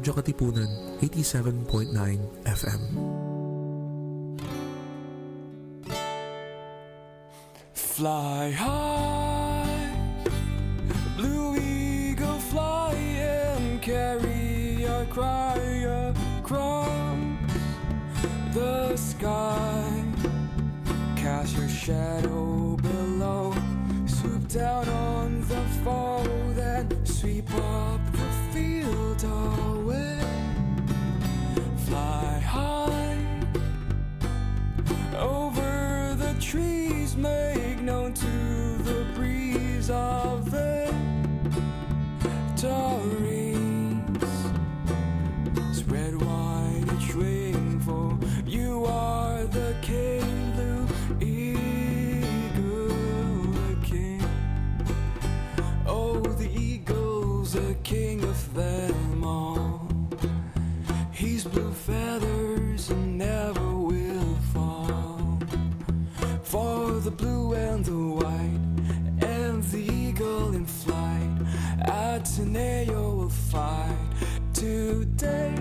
Radyo Katipunan, 87.9 FM. Fly high, blue eagle fly and carry our cry across the sky. Cast your shadow below, swoop down on the foe, then sweep up the field away. Fly high over the trees, make known to the breeze of victories. Spread wide each wing, for you are the king, blue eagle, the king. Oh, the eagle's the king of them all. He's blue feathers and never will fall. For the blue and the white and the eagle in flight, Ateneo will fight today.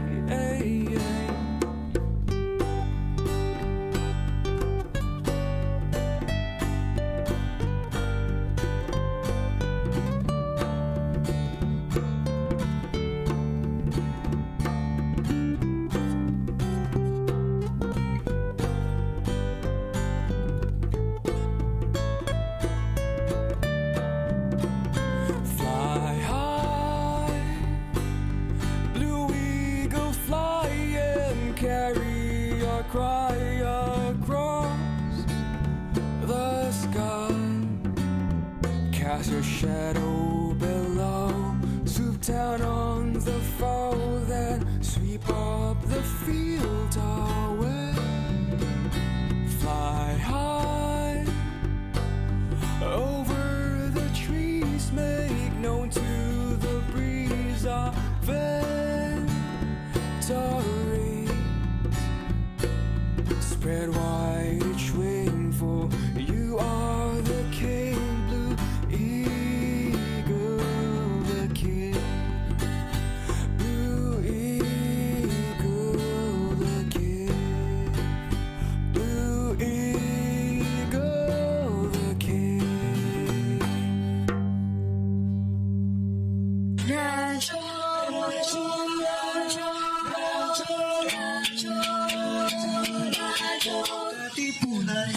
Cry across the sky. Cast your shadow below, swoop down on the foe, then sweep up the field away. Fly high over the trees, make known to the breeze our victory. Spread wide each wing, for you are the king, blue eagle, the king. Blue eagle, the king. Blue eagle, the king. Radyo, Radyo, Radyo, Radyo, Radyo, Katipunan.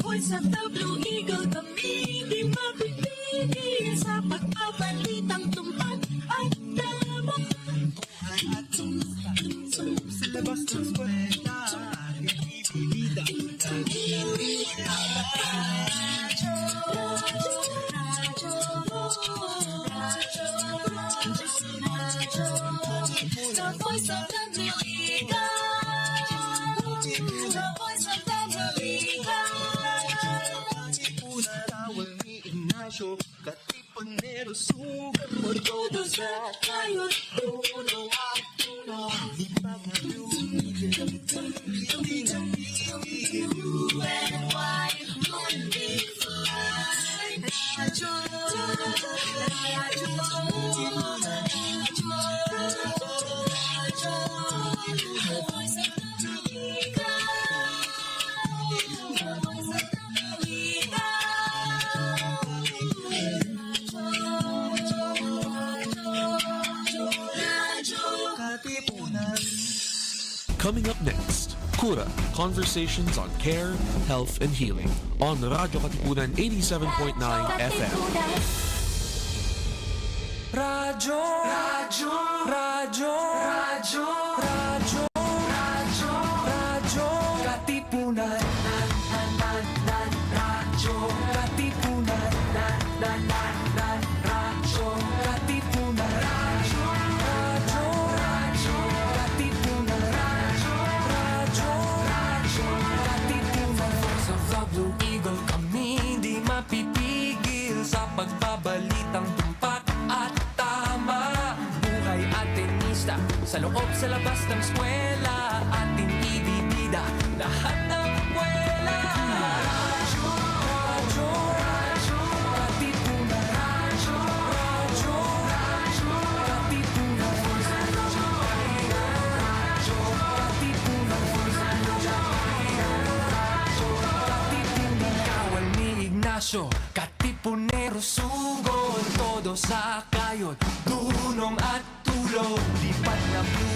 Voice of the Blue Eagle, kami di mapipigil sa pagbabalitang tumpak at damo. Sa labas ng eskwela, ibibida The voice of the Blue Eagle, the voice of the Blue Eagle. Katipunan, tawag ni Ignacio, Katipunero, sugat mo Todos at tayo, tuno at tuno. Blue and white, Monday fly. Radyo, Radyo, the voice of the Blue Eagle, the voice of the Blue Eagle. Katipunan. Coming up next, Cura, conversations on care, health, and healing on Radyo Katipunan 87.9 FM. Radyo, Radyo, Radyo, Radyo, Radyo, Radyo, Radyo, Katipunan. Radyo, Katipunan. Radyo, Katipunan. Radyo, Radyo, Radyo, Katipunan. Radyo, Radyo, Radyo, Katipunan. Voice of the Blue Eagle, kami di mapipigil sa pagbabalitang tumpak at tama. Buhay Atenista, Sa loob, sa labas ng eskwela, ating ibibida lahat ng kwela. Radyo, radyo, radyo, Katipunan. Radyo, radyo, radyo, Katipunan. Radyo, Katipunan. Radyo, Katipunan. Kawal ni Ignacio, Katipunero, sugod, todo sa kayod, dunong at tulog, lipat na Blue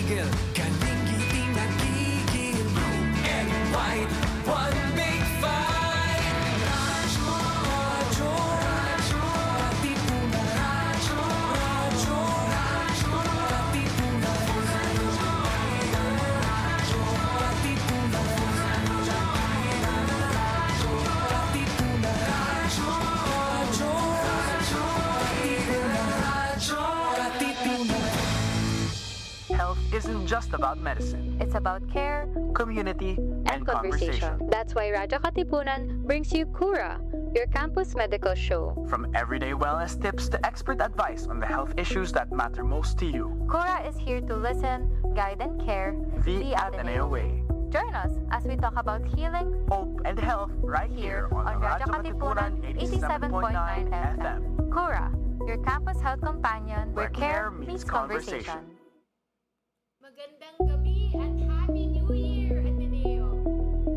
Eagle, galing giting nagigil, blue and white, one big fight. Radyo, radyo, radyo, Katipunan. Radyo, radyo, radyo, Katipunan. Radyo, Katipunan. Katipunan. Radyo, radyo, radyo, Katipunan. Health isn't just about medicine, It's about care community, and conversation. That's why Radyo Katipunan brings you Cura, your campus medical show. From everyday wellness tips to expert advice on the health issues that matter most to you. Cura is here to listen, guide, and care The Ateneo way. Join us as we talk about healing Hope and health right here on Radyo Radyo Katipunan 87.9 FM. FM. Cura, your campus health companion Where care meets conversation. Magandang gabi at Happy New Year, Ateneo!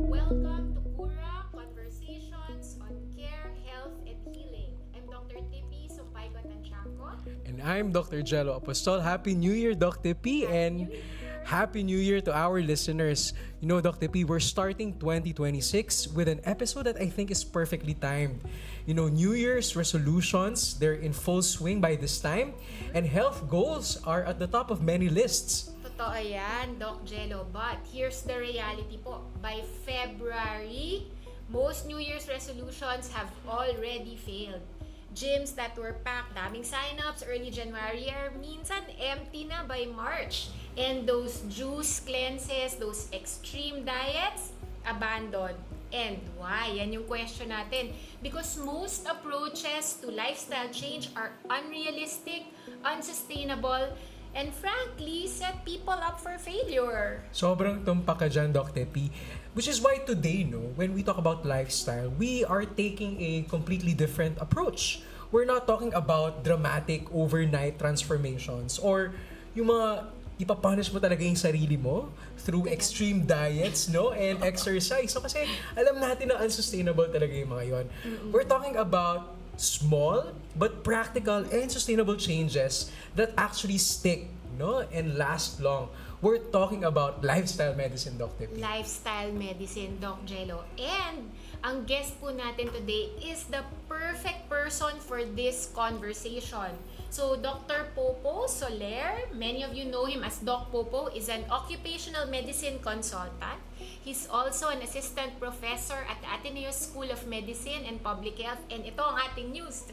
Welcome to Cura Conversations on Care, Health, and Healing. I'm Dr. Tipi Sumpay-Gotanchanco. And I'm Dr. Jello Apostol. Happy New Year, Dr. P, and Happy New Year to our listeners. You know, Dr. P, we're starting 2026 with an episode that I think is perfectly timed. You know, New Year's resolutions, they're in full swing by this time, and health goals are at the top of many lists. Totoo yan, Doc Jello. But here's the reality po. By February, most New Year's resolutions have already failed. Gyms that were packed, daming sign-ups early January are minsan empty na by March. And those juice cleanses, those extreme diets, abandoned. And why? Yan yung question natin. Because most approaches to lifestyle change are unrealistic, unsustainable, and frankly, set people up for failure. Sobrang tumpak ka dyan, Dr. P. Which is why today, no, when we talk about lifestyle, we are taking a completely different approach. We're not talking about dramatic overnight transformations or yung mga ipapunish mo talaga yung sarili mo through extreme diets, no, and exercise. So kasi alam natin na unsustainable talaga yung mga yon. We're talking about small but practical and sustainable changes that actually stick, no, and last long. We're talking about lifestyle medicine, Dr. P. Lifestyle medicine, Doc Jello. And ang guest po natin today is the perfect person for this conversation. So, Dr. Popo Soler, many of you know him as Doc Popo, is an occupational medicine consultant. He's also an assistant professor at the Ateneo School of Medicine and Public Health. And ito ang ating news.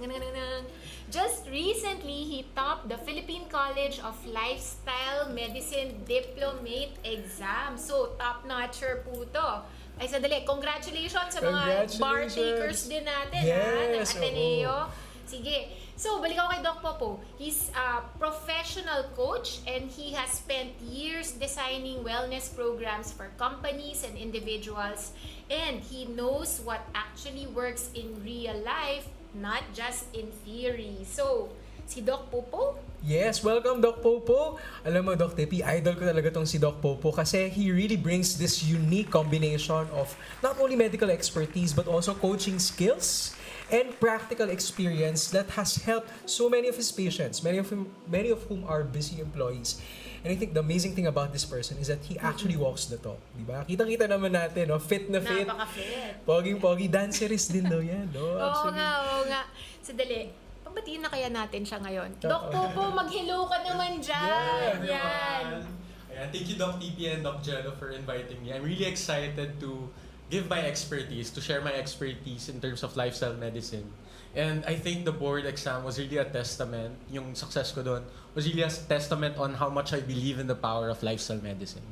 Just recently, he topped the Philippine College of Lifestyle Medicine Diplomate exam. So, top-notcher po to. Ay, sadali, congratulations sa mga bar takers din natin, ng Ateneo. Sige. So, balik ako kay Doc Popo. He's a professional coach and he has spent years designing wellness programs for companies and individuals. And he knows what actually works in real life, not just in theory. So, si Doc Popo? Yes, welcome Doc Popo. Alam mo, Doc Tepi, idol ko talaga tong si Doc Popo kasi he really brings this unique combination of not only medical expertise but also coaching skills and practical experience that has helped so many of his patients, many of whom are busy employees. And I think the amazing thing about this person is that he actually walks the talk, di ba? Kitang-kita naman natin, no? Fit na fit. Napaka-fit. Poging-pogi, dancerist din daw yan, no? Oo nga. Sadali. Pabatiin na kaya natin siya ngayon. Doc Popo, mag-hello ka naman dyan. Yan. Ayan, thank you Doc TP and Doc Jello for inviting me. I'm really excited to give my expertise, to share my expertise in terms of lifestyle medicine. And I think the board exam was really a testament, yung success ko doon, was really a testament on how much I believe in the power of lifestyle medicine.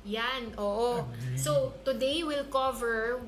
Yan, oo. So, today we'll cover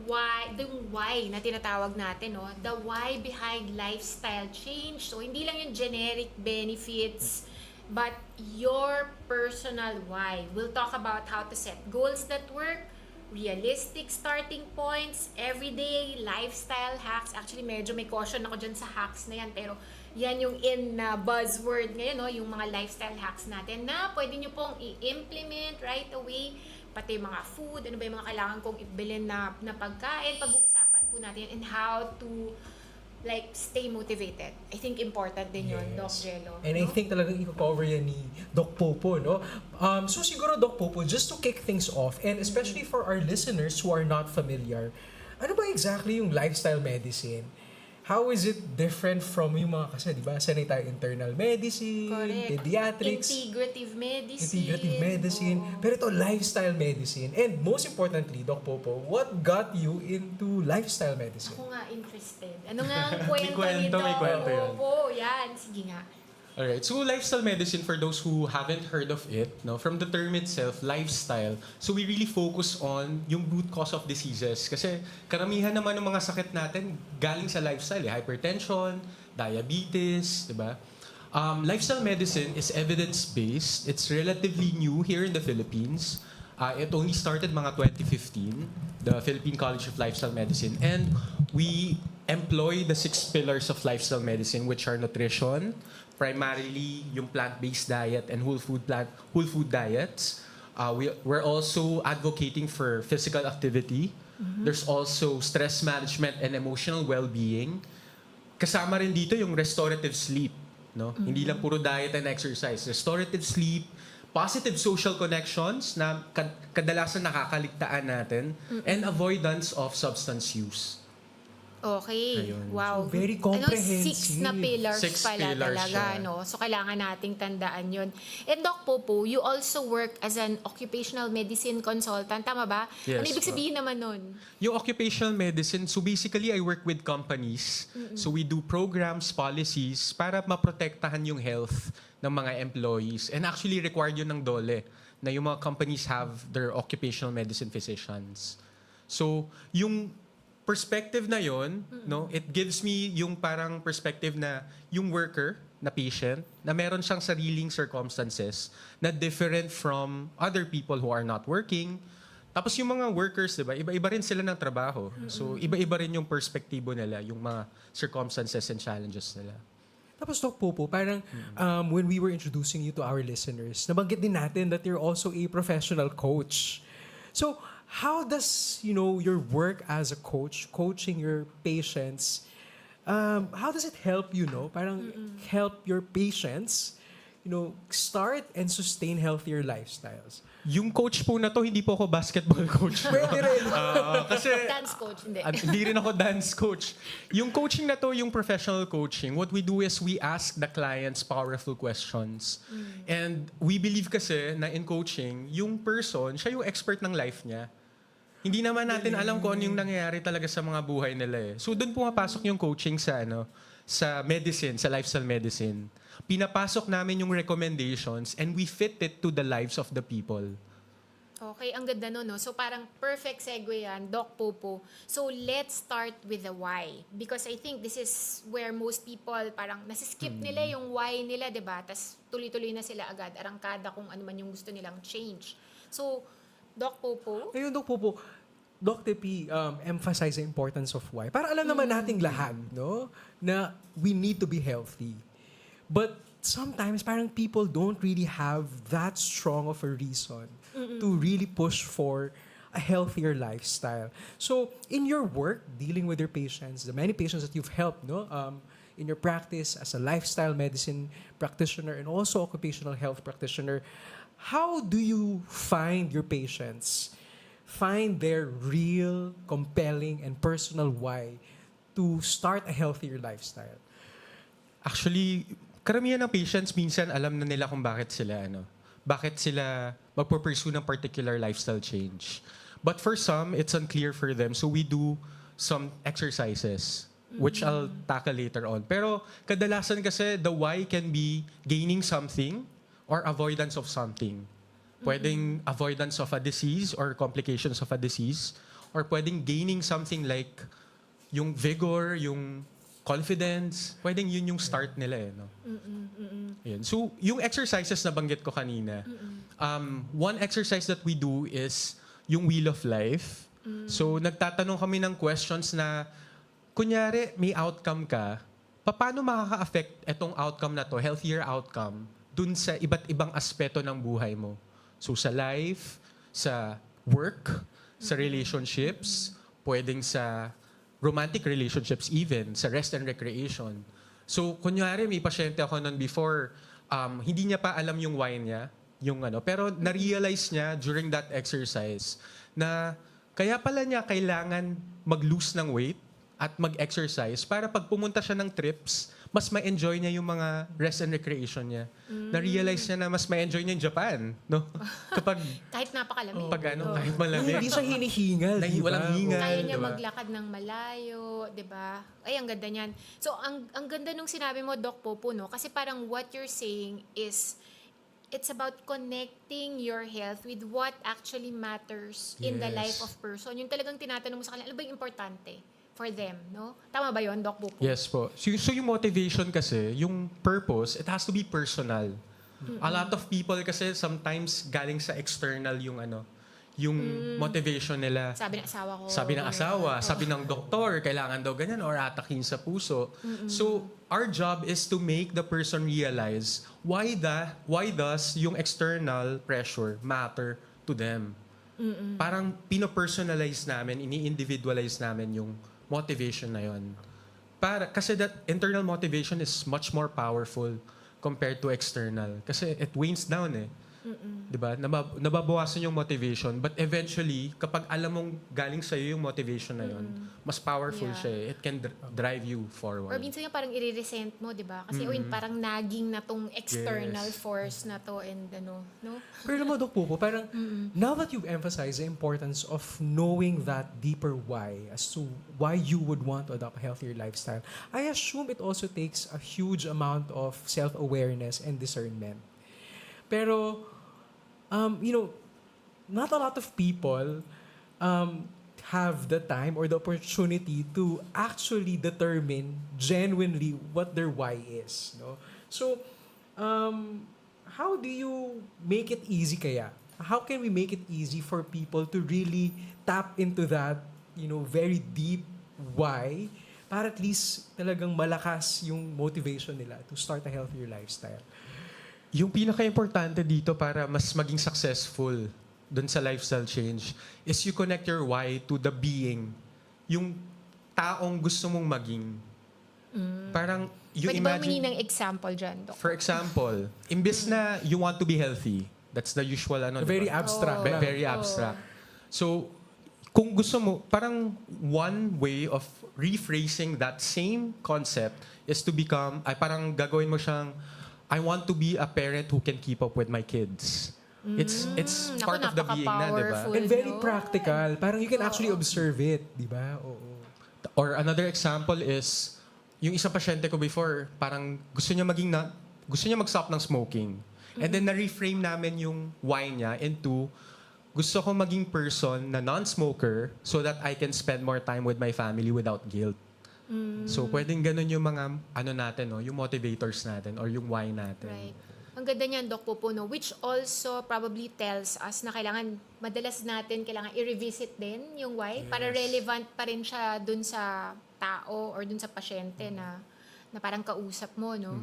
the why na tinatawag natin, no? The why behind lifestyle change. So, hindi lang yung generic benefits but your personal why. We'll talk about how to set goals that work, realistic starting points, everyday lifestyle hacks. Actually, medyo may caution ako dyan sa hacks na yan, pero yan yung in buzzword ngayon, no? Yung mga lifestyle hacks natin na pwede nyo pong i-implement right away. Pati mga food, ano ba yung mga kailangan kong ibilin na pagkain. Pag-uusapan po natin and how to like stay motivated. I think important din yun, Doc Jello. And I think talagang i-cover yan ni Doc Popo, no? So siguro, Doc Popo, just to kick things off, and especially for our listeners who are not familiar, ano ba exactly yung lifestyle medicine? How is it different from yung mga kasi, di ba? Sanay tayo internal medicine, Correct. pediatrics, Integrative medicine. Oo. Pero ito, lifestyle medicine. And most importantly, Doc Popo, what got you into lifestyle medicine? Ako nga interested. Ano nga ang kwento May nito? kwento yun. Opo, yan. Sige nga. Alright, so lifestyle medicine, for those who haven't heard of it, no, from the term itself, lifestyle, so we really focus on yung root cause of diseases. Kasi karamihan naman ng mga sakit natin galing sa lifestyle, hypertension, diabetes, di ba? Lifestyle medicine is evidence-based. It's relatively new here in the Philippines. It only started mga 2015, the Philippine College of Lifestyle Medicine. And we employ the 6 pillars of lifestyle medicine, which are nutrition, primarily yung plant-based diet and whole food diets. We're also advocating for physical activity. There's also stress management and emotional well-being. Kasama rin dito yung restorative sleep, no? Hindi lang puro diet and exercise. Restorative sleep, positive social connections na kadalasan nakakaligtaan natin, and avoidance of substance use. Okay. Ayun. Wow. So, very comprehensive. 6 na pillars Six pala pillars talaga, siya. no? So, kailangan nating tandaan yun. And Doc Popo, you also work as an occupational medicine consultant. Tama ba? Yes, Ano ibig sabihin naman nun? Yung occupational medicine, so basically I work with companies. So we do programs, policies para maprotektahan yung health ng mga employees. And actually required yun ng DOLE na yung mga companies have their occupational medicine physicians. So yung perspective na yon, no, it gives me yung parang perspective na yung worker, na patient, na meron siyang sariling circumstances na different from other people who are not working. Tapos yung mga workers, diba, iba-iba rin sila ng trabaho. So iba-iba rin yung perspektibo nila, yung mga circumstances and challenges nila. Tapos Doc Popo, parang when we were introducing you to our listeners, nabanggit din natin that you're also a professional coach. So, how does, your work as a coach, coaching your patients, how does it help parang help your patients, start and sustain healthier lifestyles? Yung coach po na to, hindi po ako basketball coach. Pwede rin. Kasi Dance coach, hindi. Hindi rin ako dance coach. Yung coaching na to, yung professional coaching, what we do is we ask the clients powerful questions. And we believe kasi na in coaching, yung person, siya yung expert ng life niya. Hindi naman natin alam kung ano yung nangyayari talaga sa mga buhay nila eh. So doon pumapasok yung coaching sa sa medicine, sa lifestyle medicine. Pinapasok namin yung recommendations and we fit it to the lives of the people. Okay, ang ganda no? So parang perfect segue yan, Doc Popo. So let's start with the why. Because I think this is where most people parang nasiskip nila yung why nila, diba? Tapos tuloy-tuloy na sila agad, arangkada kung ano man yung gusto nilang change. So, Doc Popo? Ayun, Doc Popo, Doc TP emphasize the importance of why. Para alam naman nating lahat, na we need to be healthy. But sometimes, parang people don't really have that strong of a reason to really push for a healthier lifestyle. So, in your work, dealing with your patients, the many patients that you've helped, in your practice as a lifestyle medicine practitioner and also occupational health practitioner, how do you find your patients find their real, compelling, and personal why to start a healthier lifestyle? Actually, karamihan ng patients minsan alam na nila kung bakit sila magpo-pursue ng particular lifestyle change. But for some, it's unclear for them. So we do some exercises which I'll tackle later on. Pero kadalasan kasi the why can be gaining something or avoidance of something. Pwedeng avoidance of a disease or complications of a disease, or pwedeng gaining something like yung vigor, yung confidence. Pwedeng yun yung start nila eh. No? Ayan. So, yung exercises na banggit ko kanina, one exercise that we do is yung Wheel of Life. So, nagtatanong kami ng questions na, kunyari, may outcome ka, paano makaka-affect itong outcome na to, healthier outcome, dun sa iba't ibang aspeto ng buhay mo? So, sa life, sa work, sa relationships, pwedeng sa romantic relationships even, sa rest and recreation. So, kunyari, may pasyente ako nun before, hindi niya pa alam yung why niya, pero na-realize niya during that exercise na kaya pala niya kailangan mag-lose ng weight at mag-exercise para pag pumunta siya ng trips, mas ma-enjoy niya yung mga rest and recreation niya. Na-realize niya na mas ma-enjoy niya yung Japan, no? Kapag Kahit napakalamig. kahit malamig. Hindi siya hinihingal, di ba? Walang hingal, Kaya niya diba? maglakad ng malayo, 'di ba? Ay, ang ganda niyan. So, ang ganda nung sinabi mo, Doc Popo, no? Kasi parang what you're saying is it's about connecting your health with what actually matters in the life of person. Yung talagang tinatanong mo sa kanila, ano ba yung importante for them, no? Tama ba yun, Doc Popo? Yes po. So yung motivation kasi, yung purpose, it has to be personal. A lot of people kasi sometimes galing sa external yung yung motivation nila. Sabi ng asawa ko. Sabi ng asawa, sabi ng doktor, kailangan daw ganyan or atakin sa puso. So our job is to make the person realize why does yung external pressure matter to them. Parang pino-personalize namin, ini-individualize namin yung motivation na yun. Kasi that internal motivation is much more powerful compared to external. Kasi it wanes down eh. Diba? Nababawasan yung motivation. But eventually, kapag alam mong galing sa'yo yung motivation na yun, mas powerful siya eh. It can drive you forward. Or minsan yung parang i-resent mo, di ba? Kasi parang naging na tong external force na to and no? Pero alam mo, Doc Popo, parang now that you've emphasized the importance of knowing that deeper why as to why you would want to adopt a healthier lifestyle, I assume it also takes a huge amount of self-awareness and discernment. Pero, not a lot of people have the time or the opportunity to actually determine genuinely what their why is. No? So, how do you make it easy kaya? How can we make it easy for people to really tap into that, very deep why para at least talagang malakas yung motivation nila to start a healthier lifestyle? Yung pinaka-importante dito para mas maging successful dun sa lifestyle change is you connect your why to the being. Yung taong gusto mong maging. Parang, you Pwede ba imagine... humingi ng example dyan, Doc? For example, imbes na you want to be healthy, that's the usual Very diba? abstract. Very abstract. So, kung gusto mo, parang one way of rephrasing that same concept is to become, parang gagawin mo siyang, I want to be a parent who can keep up with my kids. It's part of the being na, di ba? And very practical. Parang you can actually observe it, di ba? Oo. Or another example is, yung isang pasyente ko before, parang gusto niya mag-stop ng smoking. And then na-reframe namin yung why niya into, gusto ko maging person na non-smoker so that I can spend more time with my family without guilt. So, pwedeng ganun yung mga, natin, no? Yung motivators natin or yung why natin. Right. Ang ganda niyan, Doc Popo, no? Which also probably tells us na madalas natin kailangan i-revisit din yung why para relevant pa rin siya dun sa tao or dun sa pasyente na parang kausap mo, no?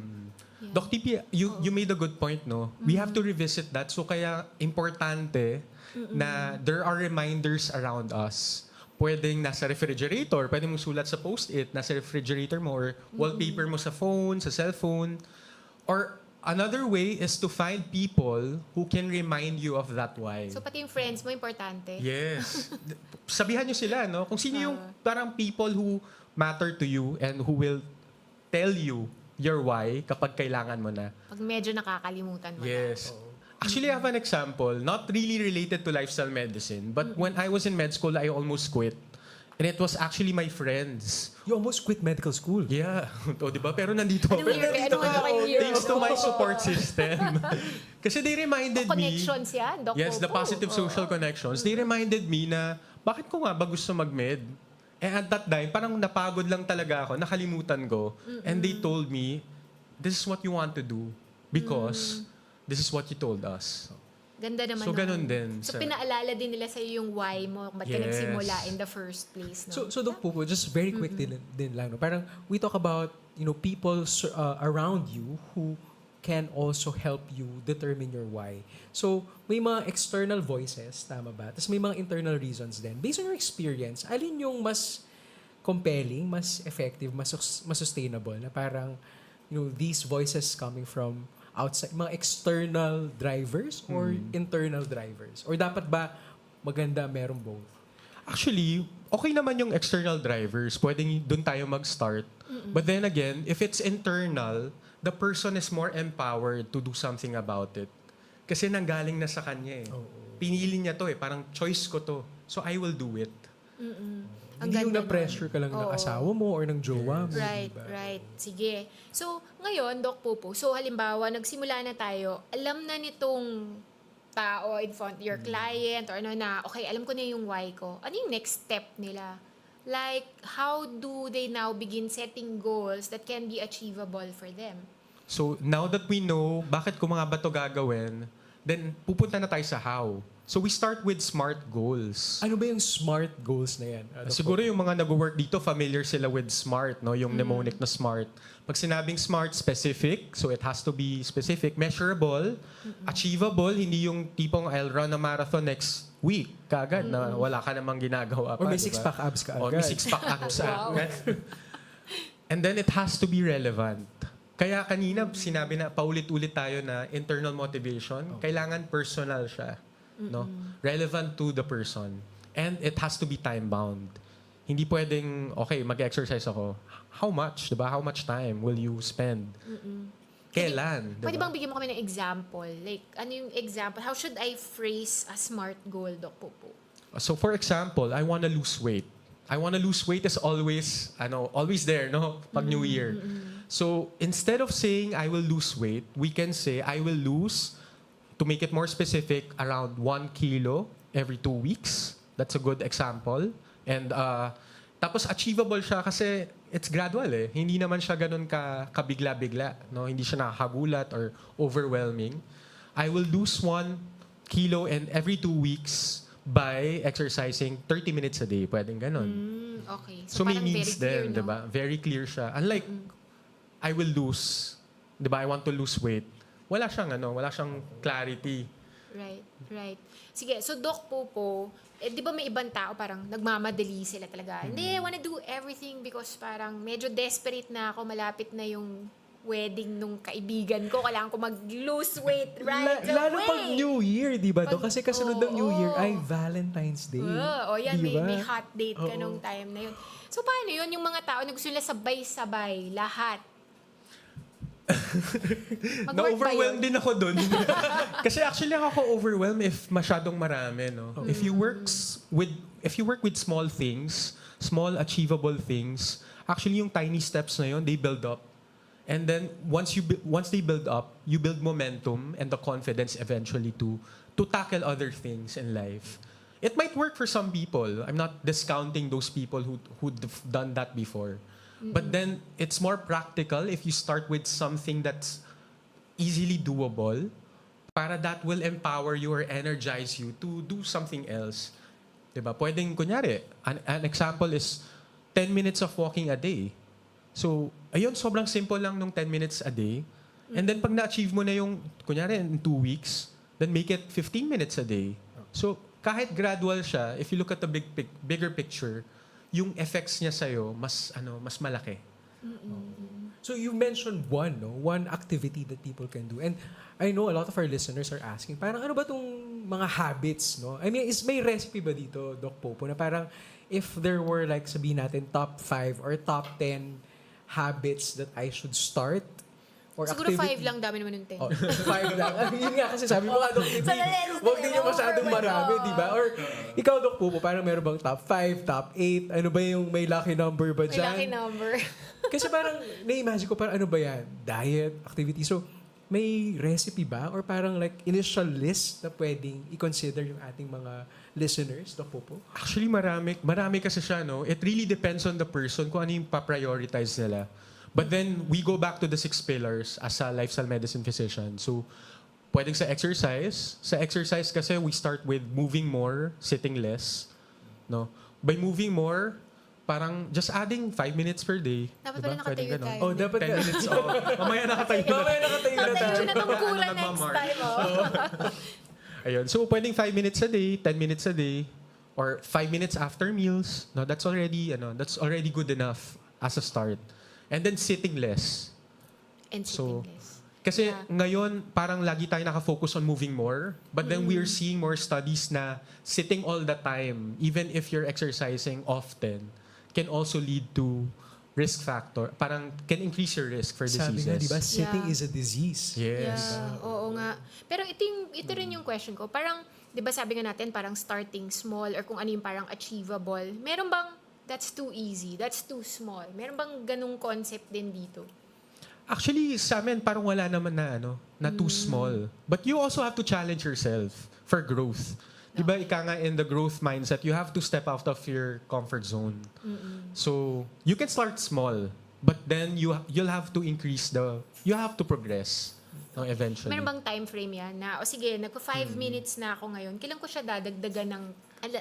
Yeah. Doc TP, you made a good point, no? We have to revisit that. So, kaya importante na there are reminders around us. Pwedeng nasa refrigerator, pwedeng mong sulat sa post-it, nasa refrigerator mo or wallpaper mo sa phone, sa cellphone. Or another way is to find people who can remind you of that why. So, pati yung friends mo, importante. Yes. Sabihan nyo sila, no? Kung sino yung parang people who matter to you and who will tell you your why kapag kailangan mo na. Pag medyo nakakalimutan mo Yes. na. Actually, I have an example, not really related to lifestyle medicine, but when I was in med school, I almost quit. And it was actually my friends. You almost quit medical school. Yeah. O, di ba? Pero nandito ako. Anong year? Thanks to my support system. Kasi they reminded me... Connections yan, Doc Yes, the Popo. positive social connections. They reminded me na, bakit ko nga ba gusto mag-med? And at that time, parang napagod lang talaga ako, nakalimutan ko. And they told me, this is what you want to do because this is what you told us. Ganda naman. So, ganun din. So, pinaalala din nila sa'yo yung why mo, ba't ka Yes. nagsimula in the first place, no? So Doc Popo, just very quick din lang. No? Parang we talk about, people around you who can also help you determine your why. So, may mga external voices, tama ba? Tapos may mga internal reasons din. Based on your experience, alin yung mas compelling, mas effective, mas sustainable na parang, these voices coming from outside, mga external drivers or internal drivers? Or dapat ba maganda merong both? Actually, okay naman yung external drivers. Pwedeng doon tayo mag-start. But then again, if it's internal, the person is more empowered to do something about it. Kasi nanggaling na sa kanya eh. Pinili niya to eh. Parang choice ko to. So I will do it. Hindi yung na-pressure ka lang ng asawa mo or ng jowa mo. Right, diba? right. Sige. So, ngayon, Doc Popo, so halimbawa, nagsimula na tayo, alam na nitong tao in front, your client, or okay, alam ko na yung why ko. Ano yung next step nila? Like, how do they now begin setting goals that can be achievable for them? So now that we know bakit ko mga bato gagawin, then pupunta na tayo sa how. So we start with SMART goals. Ano ba yung SMART goals na yan? Siguro yung mga nag-work dito, familiar sila with SMART, no? Yung mnemonic na SMART. Pag sinabing SMART, specific, so it has to be specific, measurable, achievable, hindi yung tipong I'll run a marathon next week, kaagad, na wala ka namang ginagawa pa. Or may diba? six-pack abs ka agad. Or may six-pack abs agad. And then it has to be relevant. Kaya kanina sinabi na paulit-ulit tayo na internal motivation, kailangan personal siya. No? Relevant to the person. And it has to be time-bound. Hindi pwedeng, okay, mag-exercise ako. How much? Diba? How much time will you spend? Kailan? Diba? Pwede bang bigyan mo kami ng example? Like, ano yung example? How should I phrase a SMART goal, Doc Popo? So for example, I want to lose weight. I want to lose weight is always, always there, no? Pag New Year. So instead of saying I will lose weight, we can say I will lose, to make it more specific, around 1 kilo every 2 weeks. That's a good example. And tapos achievable siya kasi it's gradual eh. Hindi naman siya ganun kabigla-bigla. No? Hindi siya nakakagulat or overwhelming. I will lose 1 kilo and every 2 weeks by exercising 30 minutes a day. Pwedeng ganun. Okay. So may parang means very clear, din, no? diba? Very clear siya. Unlike, I will lose, diba? I want to lose weight. Wala siyang clarity. Right, right. Sige, so Doc Popo, di ba may ibang tao parang nagmamadali sila talaga. Hindi, I wanna do everything because parang medyo desperate na ako, malapit na yung wedding nung kaibigan ko, kailangan ko mag-lose weight right away. Lalo pag New Year, di ba? Kasi kasunod ng New Year ay Oo. Valentine's Day. Yan, Di ba? may hot date ka nung time na yun. So paano yun, yung mga tao na gusto nila sabay-sabay, lahat? Na-overwhelm din ako dun. Kasi actually ako-overwhelm if masyadong marami, no? If you work with small things, small achievable things, actually yung tiny steps na yun, they build up. And then once they build up, you build momentum and the confidence eventually to tackle other things in life. It might work for some people. I'm not discounting those people who've done that before. But then it's more practical if you start with something that's easily doable, para that will empower you or energize you to do something else. Diba? Pwedeng, kunyari, an example is 10 minutes of walking a day. So, ayun, sobrang simple lang nung 10 minutes a day. And then pag na-achieve mo na yung, kunyari, in 2 weeks, then make it 15 minutes a day. So, kahit gradual siya, if you look at the bigger picture, yung effects niya sa'yo, mas malaki. So you mentioned one activity that people can do. And I know a lot of our listeners are asking, parang ano ba tong mga habits, no? I mean, may recipe ba dito, Doc Popo, na parang if there were like, sabihin natin, top 5 or top 10 habits that I should start? Or Siguro activity? 5 lang, dami naman yung 10. 5 lang. Yun nga kasi sabi mo nga, Doc, huwag din yung masyadong marami, di ba? Or ikaw, Doc Popo, parang meron bang top 5, top 8? Ano ba yung may lucky number ba May dyan? lucky number. Kasi parang, na-imagine ko parang ano ba yan? Diet, activity. So, may recipe ba? Or parang like initial list na pwedeng i-consider yung ating mga listeners, Doc Popo? Actually, marami kasi siya, no? It really depends on the person kung ano yung pa-prioritize nila. But then, we go back to the 6 pillars as a lifestyle medicine physician. So, pwedeng sa exercise. Sa exercise kasi, we start with moving more, sitting less. No? By moving more, parang just adding 5 minutes per day. Dapat diba? pala nakatayo Pwedeng tayo. Oh, dapat 10 minutes. Oh. Mamaya nakatayo na. Mamaya nakatayo na tayo. Nakatayo na tong Cura Ano, next nagmamark. time. Oh. Ayun. So, pwedeng 5 minutes a day, 10 minutes a day, or 5 minutes after meals. No, that's already good enough as a start. And then sitting less. And So, sitting less. Kasi Yeah. ngayon, parang lagi tayo nakafocus on moving more. But then we are seeing more studies na sitting all the time, even if you're exercising often, can also lead to risk factor. Parang can increase your risk for Sabi nga, diseases. di ba, sitting Yeah. is a disease. Yes. Yeah, oo nga. Pero ito rin yung question ko. Parang, di ba sabi nga natin, parang starting small or kung ano yung parang achievable. Meron bang that's too easy, that's too small? Meron bang ganung concept din dito? Actually, sa amin, parang wala naman na too small. But you also have to challenge yourself for growth. Diba, ika nga in the growth mindset, you have to step out of your comfort zone. So, you can start small, but then you'll have to you have to progress eventually. Meron bang time frame yan na, o sige, nagpa 5 minutes na ako ngayon, kailan ko siya dadagdagan ng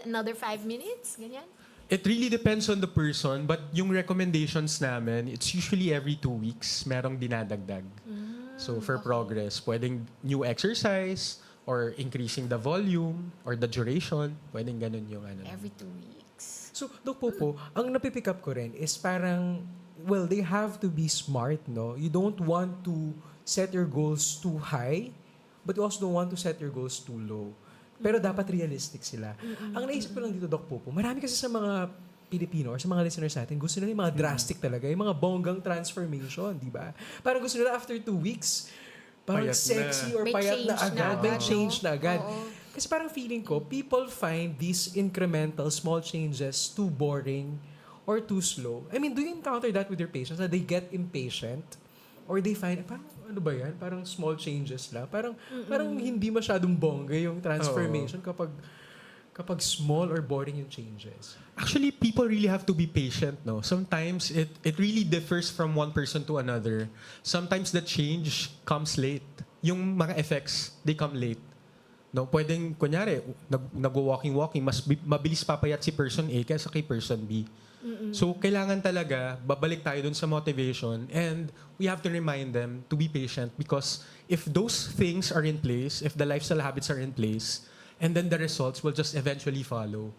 another 5 minutes? Ganyan? It really depends on the person, but yung recommendations namin, it's usually every 2 weeks, merong dinadagdag. So for progress, pwedeng new exercise, or increasing the volume, or the duration, pwedeng ganun yung Every 2 weeks. So, Doc Popo, ang napipick up ko rin is parang, well, they have to be smart, no? You don't want to set your goals too high, but you also don't want to set your goals too low. Pero dapat realistic sila. Ang naisip ko lang dito, Doc Popo, marami kasi sa mga Pilipino or sa mga listeners natin, gusto nila yung mga drastic talaga, yung mga bonggang transformation, di ba? Parang gusto nila after 2 weeks, parang Payat sexy na. or May payat na change na agad, may agad, change no? na agad. Oo. Kasi parang feeling ko, people find these incremental small changes too boring or too slow. I mean, do you encounter that with your patients, that they get impatient? Or they find, parang ano ba yan? Parang small changes lang. Parang hindi masyadong bongga yung transformation kapag small or boring yung changes. Actually, people really have to be patient, no? Sometimes it really differs from one person to another. Sometimes the change comes late. Yung mga effects, they come late. No, pwedeng kunyari nagwo-walking, mabilis papayat si person A kaysa kay person B. So, kailangan talaga, babalik tayo dun sa motivation, and we have to remind them to be patient because if those things are in place, if the lifestyle habits are in place, and then the results will just eventually follow.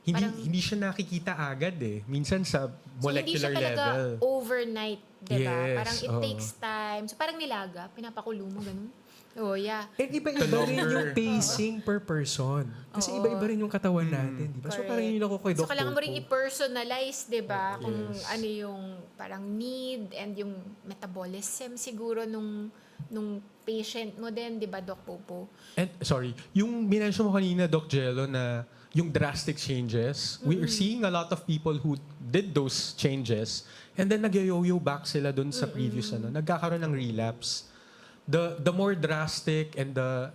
Hindi siya nakikita agad eh. Minsan sa molecular so, hindi siya talaga level. overnight, diba? Yes, Parang it takes time. So, parang nilaga, pinapakulo mo, ganun. Oh, yeah. And iba-iba rin yung pacing per person. Kasi iba-iba rin yung katawan natin, di ba? So Correct. parang yun ako kay Doc So, kailangan mo rin Popo. i-personalize, di ba? Kung Yes. ano yung parang need and yung metabolism siguro nung patient mo din, di ba, Doc Popo? And sorry, yung minention mo kanina, Doc Jello, na yung drastic changes, we are seeing a lot of people who did those changes and then nag-yo-yo back sila dun sa previous nagkakaroon ng relapse. The more drastic and the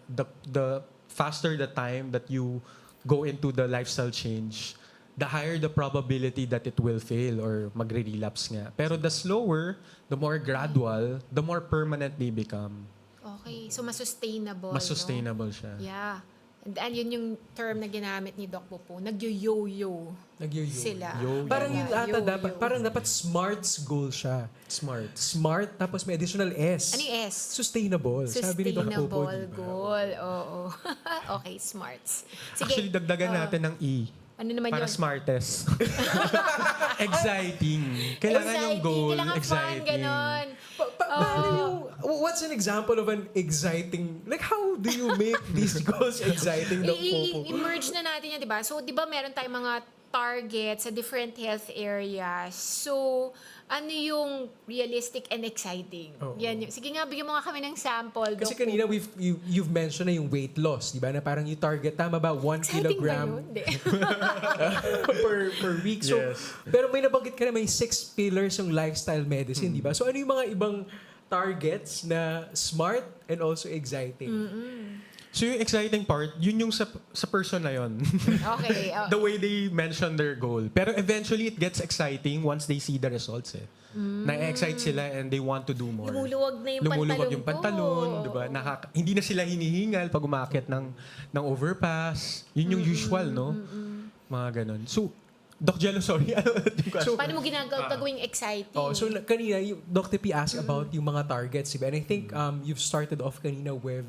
faster the time that you go into the lifestyle change, the higher the probability that it will fail or magre-relapse nga. Pero the slower, the more gradual, the more permanent they become. Okay. So, mas sustainable, Mas no? sustainable siya. Yeah. And yun yung term na ginamit ni Doc Popo. Nag-yo-yo Nag-yo-yo. sila. Parang yun ata Yo-yo. dapat SMART's goal siya. Smart. Smart, tapos may additional S. Ano yung S? Sustainable. Sabi ni Doc Popo, Sustainable di ba? goal. Oo. Okay, smarts. Actually, dagdagan natin ng E. Ano naman Para yun? smartest. Exciting. Kailangan yung goal. Kailangan fun, Exciting. ganon. Paano yung, what's an example of an exciting, like how do you make these goals exciting, Doc Popo? I-merge na natin yan, di ba? So, di ba meron tayong mga targets sa different health areas. So, ano yung realistic and exciting? Oo. Yan yung, sige nga, bigyan mo nga kami ng sample. Kasi Doc kanina Popo. you've mentioned na yung weight loss, di ba? Na parang yung target, tama ba? 1 Exciting kilogram ba yun? Hindi. per week. So, Yes. pero may nabanggit ka na may 6 pillars yung lifestyle medicine, di ba? So ano yung mga ibang targets na smart and also exciting. So yung exciting part, yun yung sa person na yun. Okay. The way they mention their goal. Pero eventually, it gets exciting once they see the results eh. Na-excite sila and they want to do more. Lumuluwag na yung Lumuluwag yung pantalon ko. pantalon, di ba? Hindi na sila hinihingal pag umakyat ng overpass. Yun yung usual, no? Mga ganun. So, Doc Jello, sorry. Ano yung question? Paano mo gagawing exciting? So kanina, Dr. P asked about yung mga targets, diba? And I think you've started off kanina with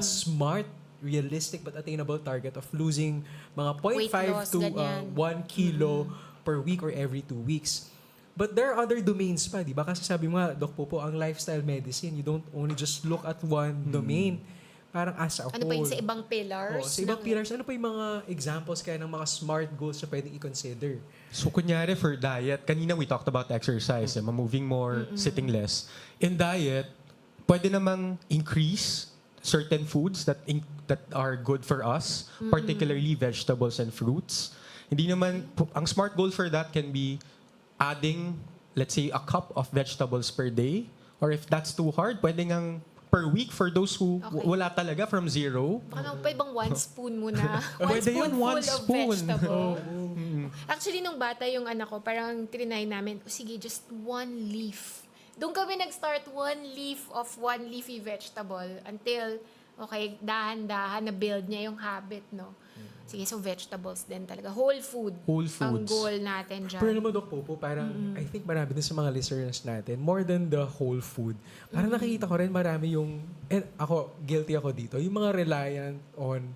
smart, realistic, but attainable target of losing mga 0.5 loss, to ganyan. 1 kilo per week or every 2 weeks. But there are other domains pa, di ba? Kasi sabi mo nga, Doc Popo, ang lifestyle medicine, you don't only just look at one domain. Parang as a whole. Ano pa yun sa ibang pillars? Sa ibang pillars, ano pa yung mga examples kaya ng mga smart goals na pwedeng i-consider? So, kunyari for diet, kanina we talked about exercise, moving more, sitting less. In diet, pwede namang increase certain foods that are good for us, particularly vegetables and fruits. Hindi naman, ang smart goal for that can be adding, let's say, a cup of vegetables per day. Or if that's too hard, pwede ngang per week for those who wala talaga from zero. Baka naman pa ibang 1 spoon muna. 1 Pwede spoon yun, full 1 of spoon. vegetable. Actually, nung bata yung anak ko, parang trinay namin, sige, just 1 leaf. Doon kami nag-start 1 leaf of 1 leafy vegetable until, okay, dahan-dahan na-build niya yung habit, no? Sige, so vegetables din talaga. Whole food. Whole Ang foods. goal natin dyan. Pero naman, Doc Popo, parang I think marami din sa mga listeners natin, more than the whole food, parang nakikita ko rin marami yung, and ako, guilty ako dito, yung mga reliant on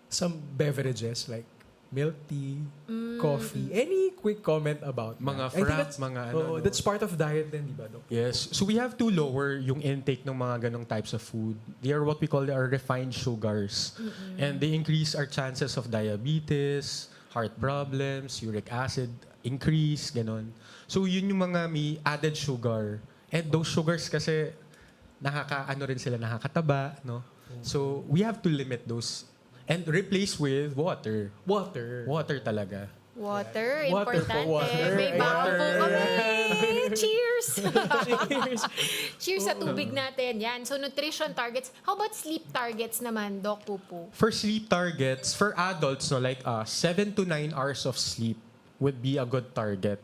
some beverages like milk tea, coffee. Any quick comment about Mga that? I think frap, that's- mga ano, oo, no? that's part of diet din, di ba, Doc? Yes. So we have to lower yung intake ng mga ganong types of food. They are what we call our refined sugars. And they increase our chances of diabetes, heart problems, uric acid increase, ganon. So yun yung mga may added sugar. And those sugars kasi nakakataba, no? So we have to limit those and replace with water. Water talaga. Water, Water importante. for water. May baon po Water. kami. Cheers! Cheers! Cheers sa tubig natin. Yan. So, nutrition targets. How about sleep targets naman, Doc Popo? For sleep targets, for adults, no, like 7 to 9 hours of sleep would be a good target.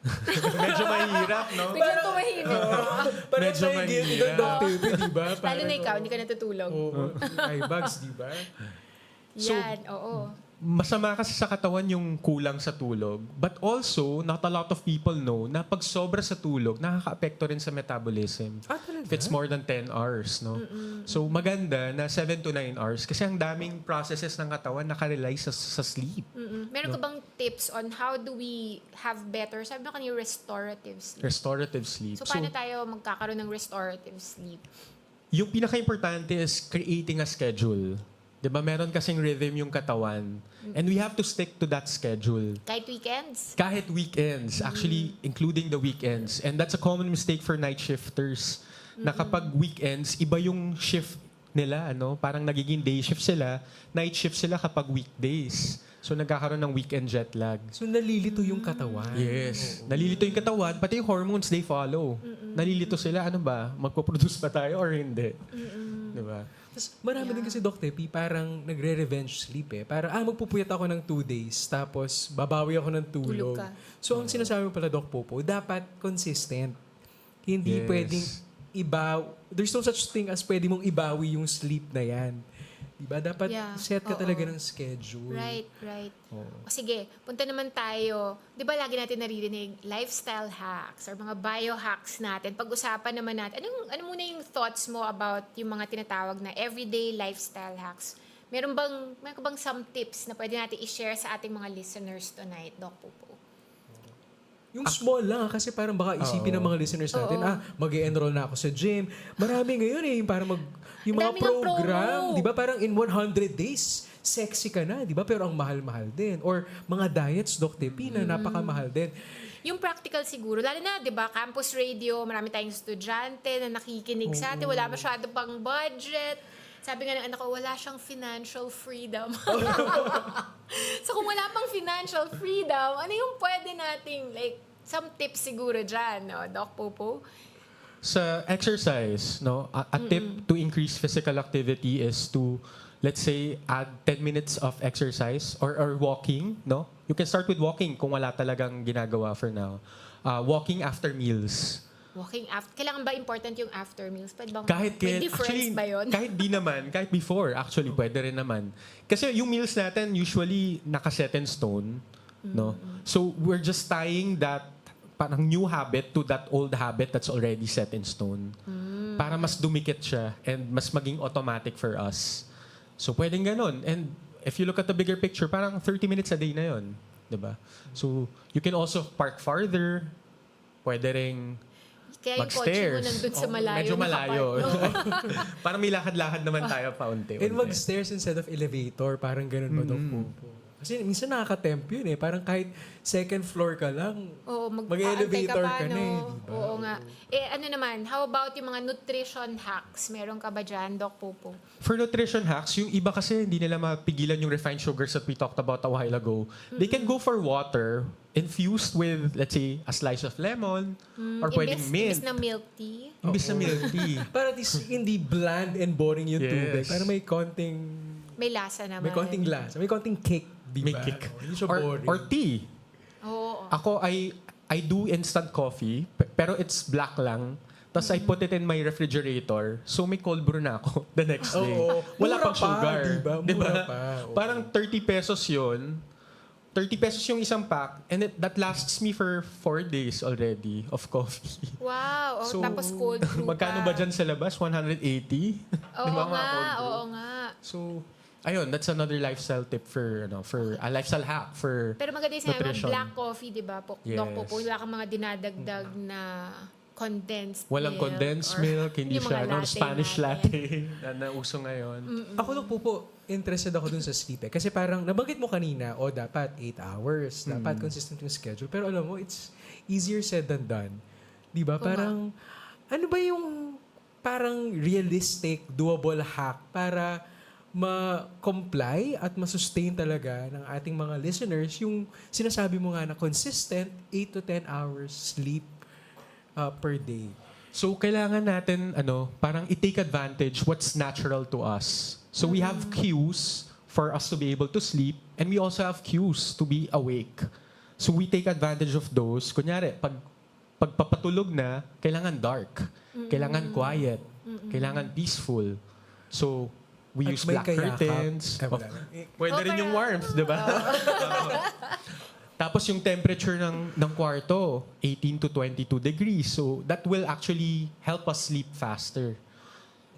Medyo mahirap, no? Medyo tumahimik. Parang Medyo tayo guilty mahirap. doon, Doc Pepe, di ba? Lalo na ikaw, hindi ka natutulog. Eye bags, di ba? Yan, oo. Masama kasi sa katawan yung kulang sa tulog. But also, not a lot of people know na pag sobra sa tulog, nakaka-apekto rin sa metabolism. Talaga? If it's more than 10 hours, no? So, maganda na 7 to 9 hours kasi ang daming processes ng katawan nakarely sa sleep. Meron ka bang tips on how do we have better, sabi mo kanina, restorative sleep? Restorative sleep. So, paano tayo magkakaroon ng restorative sleep? Yung pinaka-importante is creating a schedule. 'Di ba? Meron kasing rhythm yung katawan. And we have to stick to that schedule. Kahit weekends? Kahit weekends, actually including the weekends. And that's a common mistake for night shifters. Na kapag weekends, iba yung shift nila, ano? Parang nagiging day shift sila, night shift sila kapag weekdays. So nagkakaroon ng weekend jet lag. So nalilito yung katawan. Yes. Nalilito yung katawan, pati yung hormones, they follow. Nalilito sila, ano ba? Magpo-produce ba tayo or hindi? Diba? Tapos marami din kasi, Doc Tepi, parang nagre-revenge sleep eh. Parang, magpupuyat ako ng 2 days, tapos babawi ako ng tulog. Tulog ka. So ang sinasabi mo pala, Doc Popo, dapat consistent. Hindi Yes. pwedeng there's no such thing as pwede mong ibawi yung sleep na yan. Diba? Dapat Yeah. set ka Oo. talaga ng schedule. Right. O sige, punta naman tayo. Di ba lagi natin naririnig lifestyle hacks or mga biohacks natin. Pag-usapan naman natin. Ano muna yung thoughts mo about yung mga tinatawag na everyday lifestyle hacks? Meron ka bang some tips na pwede natin i-share sa ating mga listeners tonight, Doc Popo? Yung small lang, kasi parang baka isipin ng mga listeners natin, mag-enroll na ako sa gym. Marami ngayon yung parang yung mga Ang dami ng program, promo. di ba? Parang in 100 days, sexy ka na, di ba? Pero ang mahal-mahal din. Or mga diets, Doc Tepi, na napakamahal din. Yung practical siguro, lalo na, di ba, campus radio, marami tayong estudyante na nakikinig sa atin, wala masyado pang budget. Sabi nga ng anak ko, wala siyang financial freedom. So kung wala pang financial freedom, ano yung pwede nating, like, some tips siguro dyan, no, Doc Popo? Sa exercise, no, a tip to increase physical activity is to, let's say, add 10 minutes of exercise or walking, no? You can start with walking kung wala talagang ginagawa for now. Walking after meals. Walking after, kailangan ba important yung after meals? Pwede bang, Kahit may difference ba yun? Kahit di naman, kahit before, actually, pwede rin naman. Kasi yung meals natin usually nakaset in stone, no? So, we're just tying that parang new habit to that old habit that's already set in stone. Para mas dumikit siya and mas maging automatic for us. So, pwedeng ganun. And if you look at the bigger picture, parang 30 minutes a day na yun. Diba? So, you can also park farther. Pwede ring Kaya yung kotse mo mag-stairs. nandun sa malayo. Medyo malayo. nakapark, no? Parang may lakad-lakad naman tayo paunti-unti. And mag-stairs instead of elevator, parang ganun ba, Doc Popo? Kasi minsan nakaka-tempt yun eh. Parang kahit second floor ka lang, Oo, mag-elevator pa, ka na no? eh. Diba? Oo nga. Ano naman, how about yung mga nutrition hacks? Meron ka ba dyan, Doc Popo? For nutrition hacks, yung iba kasi hindi nila mapigilan yung refined sugars that we talked about a while ago. They can go for water infused with, let's say, a slice of lemon or pwedeng mint. Imbis na milk tea? Imbis na milk tea. Para at least hindi bland and boring yung Yes. tubig. Para may konting, May lasa naman. may konting lasa, may konting kick, di ba? May kick. Hindi siya Or, boring. or tea. Oo. Ako, I do instant coffee, pero it's black lang. Tapos I put it in my refrigerator. So may cold brew na ako the next day. Oo. Wala Mura pang pa, sugar. diba? Mura Diba? pa, oo. Parang 30 pesos yun. 30 pesos yung isang pack. And that lasts me for 4 days already of coffee. Wow. So, Tapos cold brew magkano ba dyan sa labas? 180? Oo Diba, mga nga, cold brew? oo nga. So, ayun, that's another lifestyle tip for a lifestyle hack for Pero maganda yung sinabi mo, nutrition. black coffee, di ba? Yes. Doc Popo, wala kang mga dinadagdag na condensed Walang milk condensed or milk, hindi yung siya mga latte Spanish natin. latte na nauso ngayon. Ako lang po, interested ako dun sa sleep eh. Kasi parang, nabanggit mo kanina, dapat 8 hours. Dapat consistent yung schedule. Pero alam mo, it's easier said than done. Di ba? Parang, ano ba yung parang realistic, doable hack para ma-comply at ma-sustain talaga ng ating mga listeners yung sinasabi mo nga na consistent 8 to 10 hours sleep per day. So, kailangan natin, parang i-take advantage what's natural to us. So, we have cues for us to be able to sleep and we also have cues to be awake. So, we take advantage of those. Kunyari, pagpapatulog na, kailangan dark. Kailangan quiet. Kailangan peaceful. So, we At use may black kayakap. curtains. Wala na. Pwede rin yung warmth, di ba? Tapos yung temperature ng kwarto, 18 to 22 degrees. So that will actually help us sleep faster.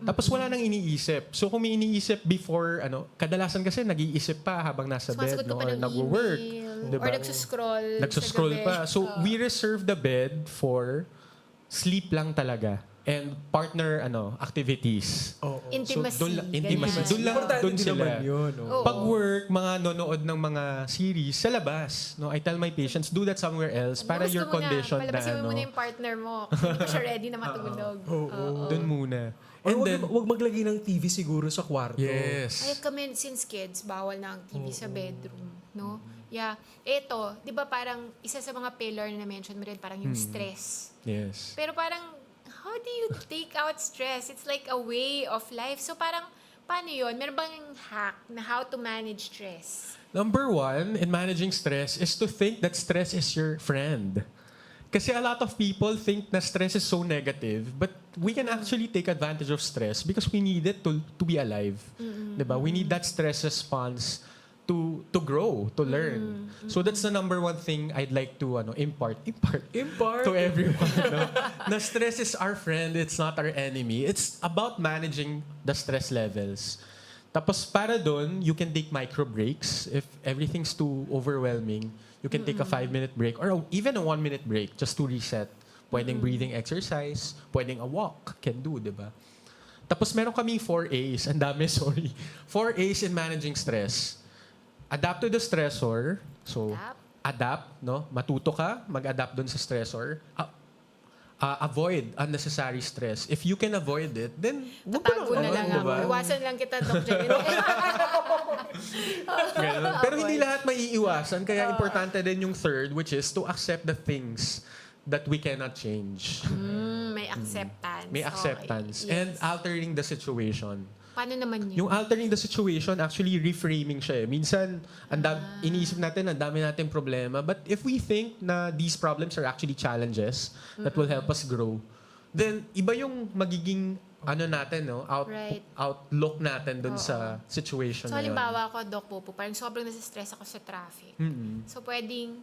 Tapos wala nang iniisip. So kung may iniisip before, kadalasan kasi nag-iisip pa habang nasa bed Sumasagot ka pa or ng nag-work. email, Diba? or nagsuscroll. Nagsuscroll sa gabi. pa. So we reserve the bed for sleep lang talaga. And partner activities. Intimacy. So, intimacy. ganyan. Doon lang, Importante doon din sila. naman yun. Oo. Pag work, mga nonood ng mga series sa labas. No, I tell my patients, do that somewhere else para Gusto your mo condition na palabasin mo muna yung partner mo. Hindi pa siya ready na matulog. doon muna. Or And then, wag maglagay ng TV siguro sa kwarto. yes. Ay, kami, since kids, bawal na ang TV sa bedroom. No? Yeah. Eto, di ba parang isa sa mga pillar na mention mo rin, parang yung stress. Yes. Pero parang, how do you take out stress? It's like a way of life. So parang, paano yun? Meron bang hack na how to manage stress? Number 1 in managing stress is to think that stress is your friend. Kasi a lot of people think na stress is so negative, but we can actually take advantage of stress because we need it to be alive. Diba? We need that stress response to grow, to learn. So that's the number 1 thing I'd like to impart to everyone. Na stress is our friend, it's not our enemy. It's about managing the stress levels. Tapos para doon, you can take micro breaks. If everything's too overwhelming, you can take a 5-minute break or even a 1-minute break just to reset. Pwedeng breathing exercise, pwedeng a walk, can do, di ba? Tapos meron kaming 4 A's. Ang dami, sorry. 4 A's in managing stress. Adapt to the stressor. So, adapt, no? Matuto ka, mag-adapt dun sa stressor. Avoid unnecessary stress. If you can avoid it, then wag ka Tatago na lang ako. diba? Iwasan lang kita, Doc Jenny. Ganun. Pero hindi lahat maiiwasan. Kaya importante din yung third, which is to accept the things that we cannot change. May may acceptance. May acceptance. Okay. And Yes. altering the situation. Paano naman yun? Yung altering the situation, actually reframing siya eh. Minsan, iniisip natin, ang dami natin problema. But if we think na these problems are actually challenges that will help us grow, then iba yung magiging natin, no? Right. Outlook natin dun sa situation So, na yun. halimbawa ako, Doc Popo, parang sobrang nasa-stress ako sa traffic. So, pwedeng,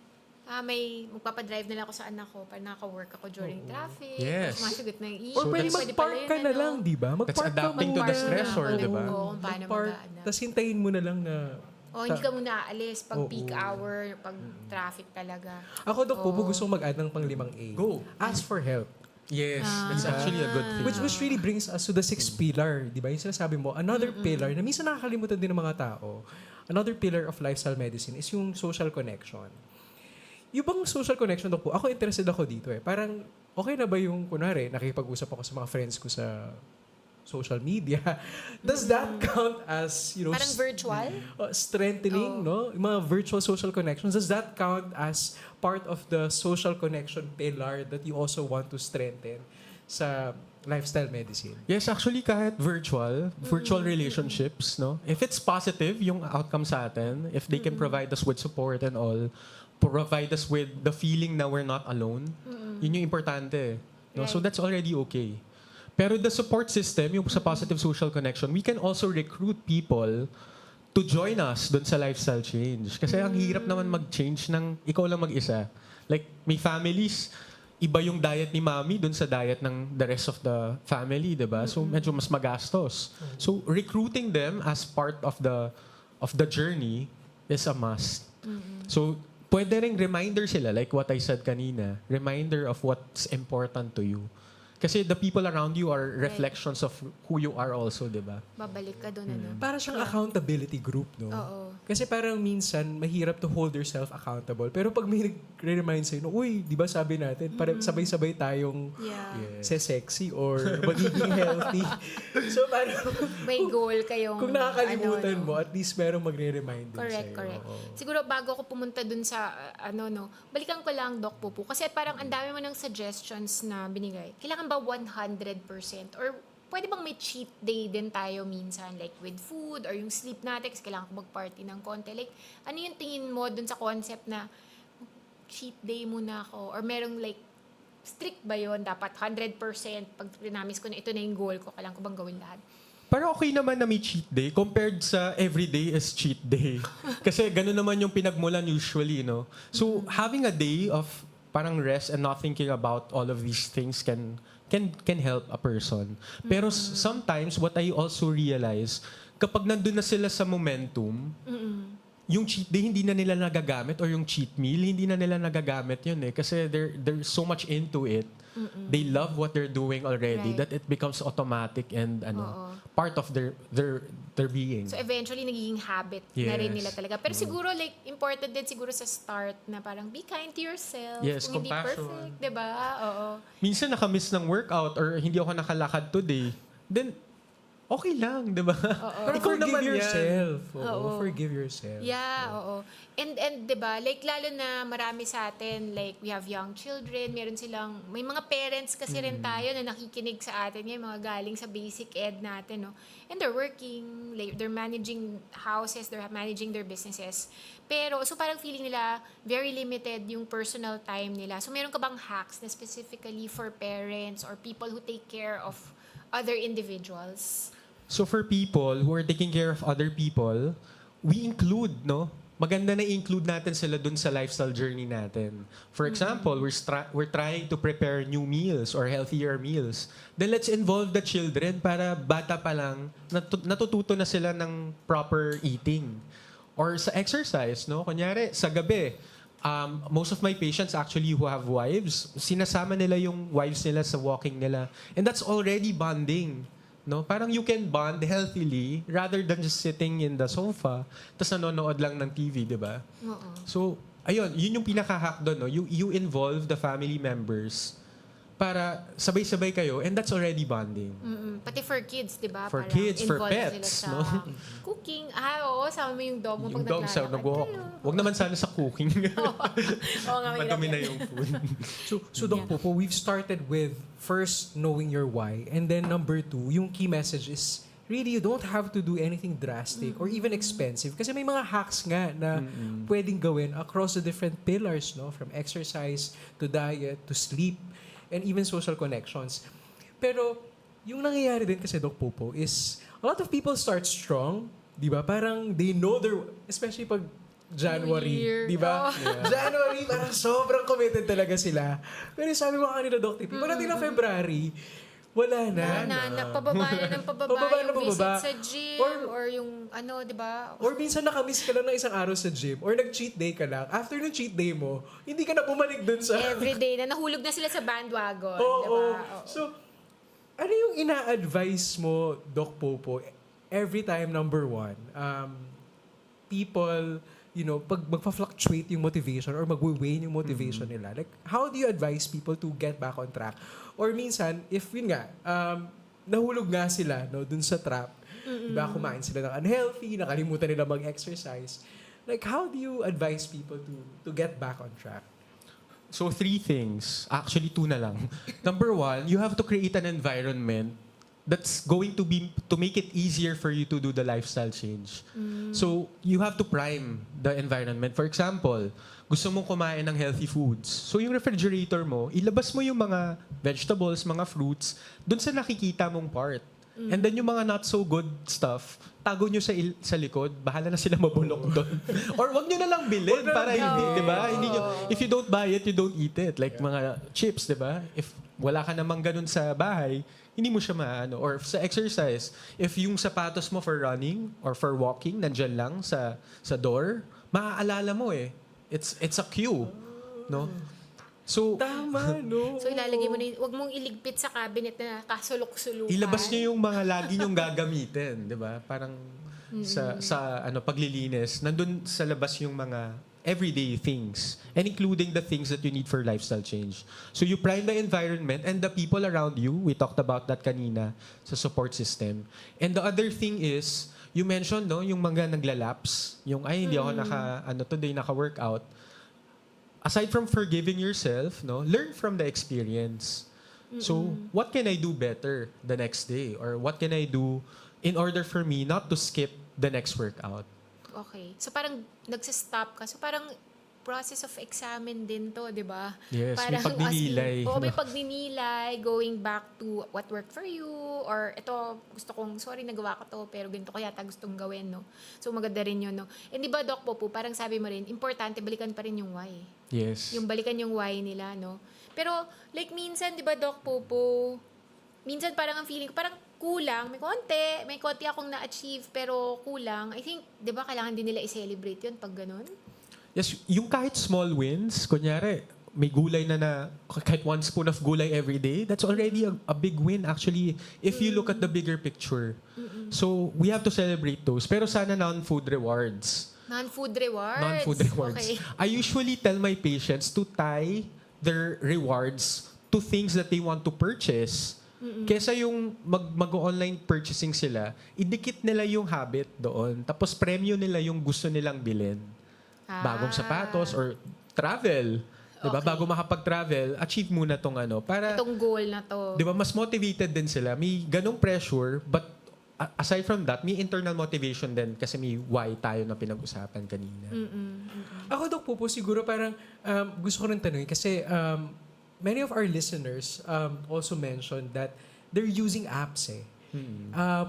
may magpapadrive na lang ako sa anak ko para naka-work ako during traffic. Yes. Sumasagot ng email. Or pwede pala mag-park yun, ka na lang, di ba? That's Mag-park ka adapting to muna. the stressor, di ba? Oo, kung paano Mag-park, mag-adapt. tas hintayin mo na lang na... Hindi ka muna aalis pag Oo. peak hour, pag traffic talaga. Ako, Dok Popo, gusto kong mag-add ng pang-limang A. Go. Ask for help. Yes, that's actually a good thing. Which really brings us to the sixth pillar, di ba? Yung sinasabi mo, another pillar na minsan nakakalimutan din ng mga tao, another pillar of lifestyle medicine is yung social connection. Yung bang social connection, Dok po, ako interested ako dito eh. Parang, okay na ba yung, kunwari, nakikipag-usap ako sa mga friends ko sa social media. Does that count as, Parang virtual? strengthening, no? Yung mga virtual social connections, does that count as part of the social connection pillar that you also want to strengthen sa lifestyle medicine? Yes, actually kahit virtual relationships, no? If it's positive yung outcome sa atin, if they can provide us with support and all, provide us with the feeling na we're not alone, yun yung importante. No? So that's already okay. Pero the support system, yung sa positive social connection, we can also recruit people to join us dun sa lifestyle change. Kasi ang hirap naman mag-change ng ikaw lang mag-isa. Like, may families, iba yung diet ni mommy dun sa diet ng the rest of the family, diba? So, medyo mas magastos. So, recruiting them as part of the journey is a must. So, pwede ring reminder sila, like what I said kanina, reminder of what's important to you. Kasi the people around you are reflections of who you are also, di ba? Babalik ka doon, ano? Para siyang accountability group, no? Oo. Kasi parang minsan, mahirap to hold yourself accountable. Pero pag may nag-remind sa'yo, uy, di ba sabi natin, para sabay-sabay tayong sexy or magiging healthy. So parang... May goal kayong... Kung nakakalimutan mo, at least merong magre-remind din Correct, sa'yo. correct. Oo. Siguro bago ako pumunta dun sa, balikan ko lang, Doc Popo. Kasi parang ang dami mo ng suggestions na binigay. Kailangan ba 100%? Or pwede bang may cheat day din tayo minsan? Like with food or yung sleep natin kasi kailangan ko mag-party ng konti. Like, ano yung tingin mo dun sa concept na cheat day muna ako? Or merong like, strict ba yun? Dapat 100% pag pinamis ko na ito na yung goal ko, kailangan ko bang gawin lahat? Pero okay naman na may cheat day compared sa everyday is cheat day. Kasi gano'n naman yung pinagmulan usually, no? So, having a day of parang rest and not thinking about all of these things can help a person. Pero sometimes, what I also realize, kapag nandun na sila sa momentum, yung cheat day hindi na nila nagagamit or yung cheat meal, hindi na nila nagagamit yun eh. Kasi they're so much into it. They love what they're doing already that it becomes automatic and part of their being. So eventually nagiging habit na rin nila talaga. Pero siguro like important din siguro sa start na parang be kind to yourself. Yes, kung hindi compassion. perfect, 'di ba? Oo. Minsan nakamiss ng workout or hindi ako nakalakad today, then okay lang, 'di ba? Pero Ikaw naman forgive yan. yourself. Oo. Forgive yourself. Yeah, oo. And 'di ba, like lalo na marami sa atin, like we have young children, may mga parents kasi rin tayo na nakikinig sa atin, yung mga galing sa basic ed natin, no. And they're working, like, they're managing houses, they're managing their businesses. Pero so parang feeling nila very limited yung personal time nila. So meron ka bang hacks na specifically for parents or people who take care of other individuals? So for people who are taking care of other people, we include, no? Maganda na i-include natin sila dun sa lifestyle journey natin. For example, we're trying to prepare new meals or healthier meals. Then let's involve the children para bata pa lang, natututo na sila ng proper eating. Or sa exercise, no? Kunyari, sa gabi, most of my patients actually who have wives, sinasama nila yung wives nila sa walking nila. And that's already bonding. No? Parang you can bond healthily rather than just sitting in the sofa tapos nanonood lang ng TV, di ba? So, ayun, yun yung pinaka-hack doon. No? You involve the family members para sabay-sabay kayo, and that's already bonding. Pati for kids, di ba? For Parang kids, for involved pets, sila sa no? cooking. Oo, sama mo yung dog mo Yung pag dog sa naglalakad nag-walk. kayo. Huwag naman sana sa cooking. Oo nga, mahirap Madumi na yan. yung food. So Doc Popo, we've started with first knowing your why, and then number 2, yung key message is really you don't have to do anything drastic or even expensive kasi may mga hacks nga na pwedeng gawin across the different pillars, no, from exercise to diet to sleep and even social connections. Pero yung nangyayari din kasi Doc Popo is a lot of people start strong, 'di ba? Parang they know their, especially pag January, di ba? January, parang sobrang committed talaga sila. Pero sabi mo kanina, Doc Tipi, pagdating ng February, wala na. Pababa na ng pababa Pababa na yung pababa. visit sa gym or yung ano, di ba? Or minsan nakamiss ka lang ng isang araw sa gym or nag-cheat day ka lang. After ng cheat day mo, hindi ka na bumalik dun sa... Everyday na nahulog na sila sa bandwagon, Oo. di ba? Oo. So, ano yung ina-advise mo, Doc Popo, every time, number 1, people, you know, pag magpa-fluctuate yung motivation or magwe-wane yung motivation nila, like, how do you advise people to get back on track? Or minsan, if yun nga, nahulog nga sila, no, dun sa trap, diba, kumain sila ng unhealthy, nakalimutan nila mag-exercise. Like, how do you advise people to get back on track? So 3 things. Actually, 2 na lang. Number 1, you have to create an environment that's going to make it easier for you to do the lifestyle change. So, you have to prime the environment. For example, gusto mong kumain ng healthy foods. So, yung refrigerator mo, ilabas mo yung mga vegetables, mga fruits, dun sa nakikita mong part. And then yung mga not so good stuff, tago nyo sa likod, bahala na sila mabulok doon. Or wag nyo na lang bilhin para hindi, di ba? Hindi nyo, if you don't buy it, you don't eat it. Like mga chips, di ba? If wala ka namang ganun sa bahay, hindi mo siya maano. Or sa exercise, if yung sapatos mo for running or for walking, nandyan lang sa door, maaalala mo eh. It's a cue. No? So, Tama, no? So ilalagay mo na yun, wag mong iligpit sa cabinet na kasulok-sulukan. ilabas nyo yung mga lagi nyong gagamitin, di ba? Parang sa paglilinis, nandun sa labas yung mga everyday things, and including the things that you need for lifestyle change. So you prime the environment and the people around you. We talked about that kanina sa support system. And the other thing is, you mentioned, no, yung mga naglalapse, yung ay hindi ako today naka-workout. Aside from forgiving yourself, no, learn from the experience. So, what can I do better the next day? Or what can I do in order for me not to skip the next workout? Okay. So parang nagsistop ka. So parang process of examine din to, di ba? Yes, may Parang pagninilay. may pagninilay, going back to what worked for you, or ito, gusto kong, sorry, nagawa ko to, pero ganito ko yata gustong gawin, no? So maganda rin yun, no? And di ba, Doc Popo, parang sabi mo rin, importante, balikan pa rin yung why. Yes. Yung balikan yung why nila, no? Pero, like, minsan, di ba, Doc Popo, minsan parang ang feeling ko, parang kulang, may konti akong na-achieve, pero kulang. I think, di ba, kailangan din nila i-celebrate yun pag ganun? Yes, yung kahit small wins, kunyari, may gulay kahit 1 spoon of gulay every day, that's already a big win actually if you look at the bigger picture. So, we have to celebrate those. Pero sana non-food rewards. Non-food rewards? Non-food rewards. Okay. I usually tell my patients to tie their rewards to things that they want to purchase. Kesa yung mag-online purchasing sila, idikit nila yung habit doon. Tapos premyo nila yung gusto nilang bilhin. Bagong sapatos or travel. Diba? Okay. Bago makapag-travel, achieve muna tong para, Itong goal na to. diba, mas motivated din sila. May ganong pressure, but aside from that, may internal motivation din kasi may why tayo na pinag-usapan kanina. Ako, Doc Popo, siguro parang gusto ko rin tanungin kasi many of our listeners also mentioned that they're using apps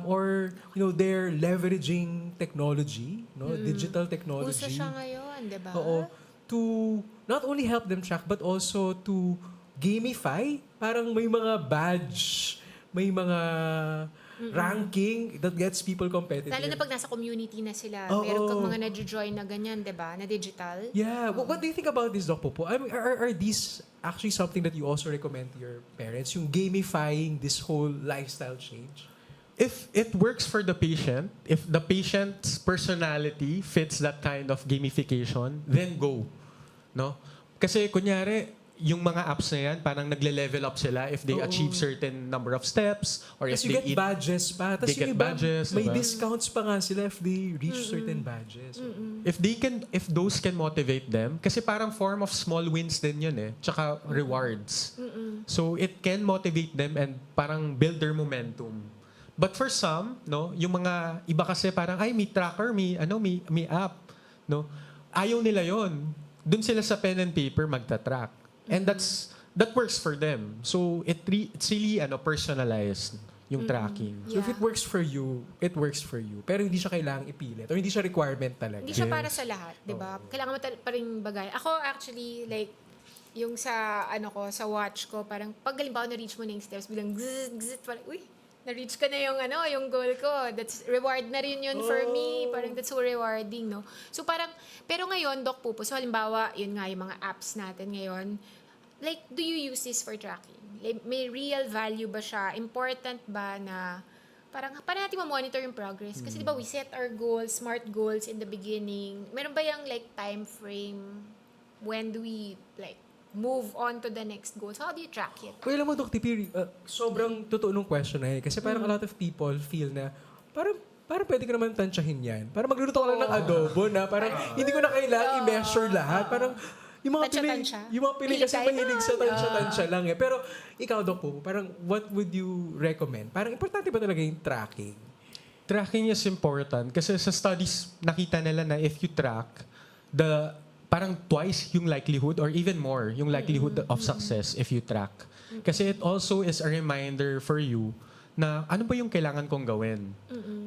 or they're leveraging technology, digital technology. Uso siya ngayon, di ba? Oo. To not only help them track but also to gamify. Parang may mga badge, may mga ranking that gets people competitive. Lalo na pag nasa community na sila. Oo. Meron kang mga na-join na ganyan, di ba? Na digital. Yeah. What do you think about this, Doc Popo? I mean, are these actually something that you also recommend to your parents? Yung gamifying this whole lifestyle change? If it works for the patient, if the patient's personality fits that kind of gamification, then go. No? Kasi kunyari, yung mga apps na yan, parang nagle-level up sila if they achieve certain number of steps or if Tapos you they get eat. badges pa. Tapos They yung get iba, badges, may diba? discounts pa nga sila if they reach certain badges. If those can motivate them, kasi parang form of small wins din yun eh, tsaka rewards. So it can motivate them and parang build their momentum. But for some, no, yung mga iba kasi parang ay may tracker, may app, no. Ayaw nila yon. Doon sila sa pen and paper magta-track. And that works for them. So it's really personalized yung tracking. So if it works for you, it works for you. Pero hindi siya kailangang ipilit. O hindi siya requirement talaga. Hindi siya para sa lahat, 'di ba? Kailangan mo pa rin bagay. Ako actually like yung sa sa watch ko, parang pag halimbawa na-reach mo na yung steps, bilang gzz, parang uy, na-reach ka na yung goal ko. That's reward na rin yun for me. Parang that's so rewarding, no? So parang, pero ngayon, Doc Popo, so halimbawa, yun nga yung mga apps natin ngayon, like, do you use this for tracking? Like, may real value ba siya? Important ba na, parang natin ma-monitor yung progress? Kasi di ba we set our goals, smart goals in the beginning. Meron ba yung like time frame? When do we like move on to the next goal? So how do you track it? Well, alam mo, Dr. TP, sobrang totoo nung question na yun. Kasi parang a lot of people feel na parang pwede ko naman tansyahin yan. Parang magluluto ko lang ng adobo na parang hindi ko na kailangan i-measure lahat. Parang yung mga Pinoy kasi mahilig sa tansya lang eh. Pero ikaw, Doc Po, parang what would you recommend? Parang importante ba talaga yung tracking? Tracking is important kasi sa studies nakita nila na if you track, parang twice yung likelihood or even more yung likelihood of success if you track. Kasi it also is a reminder for you na ano ba yung kailangan kong gawin,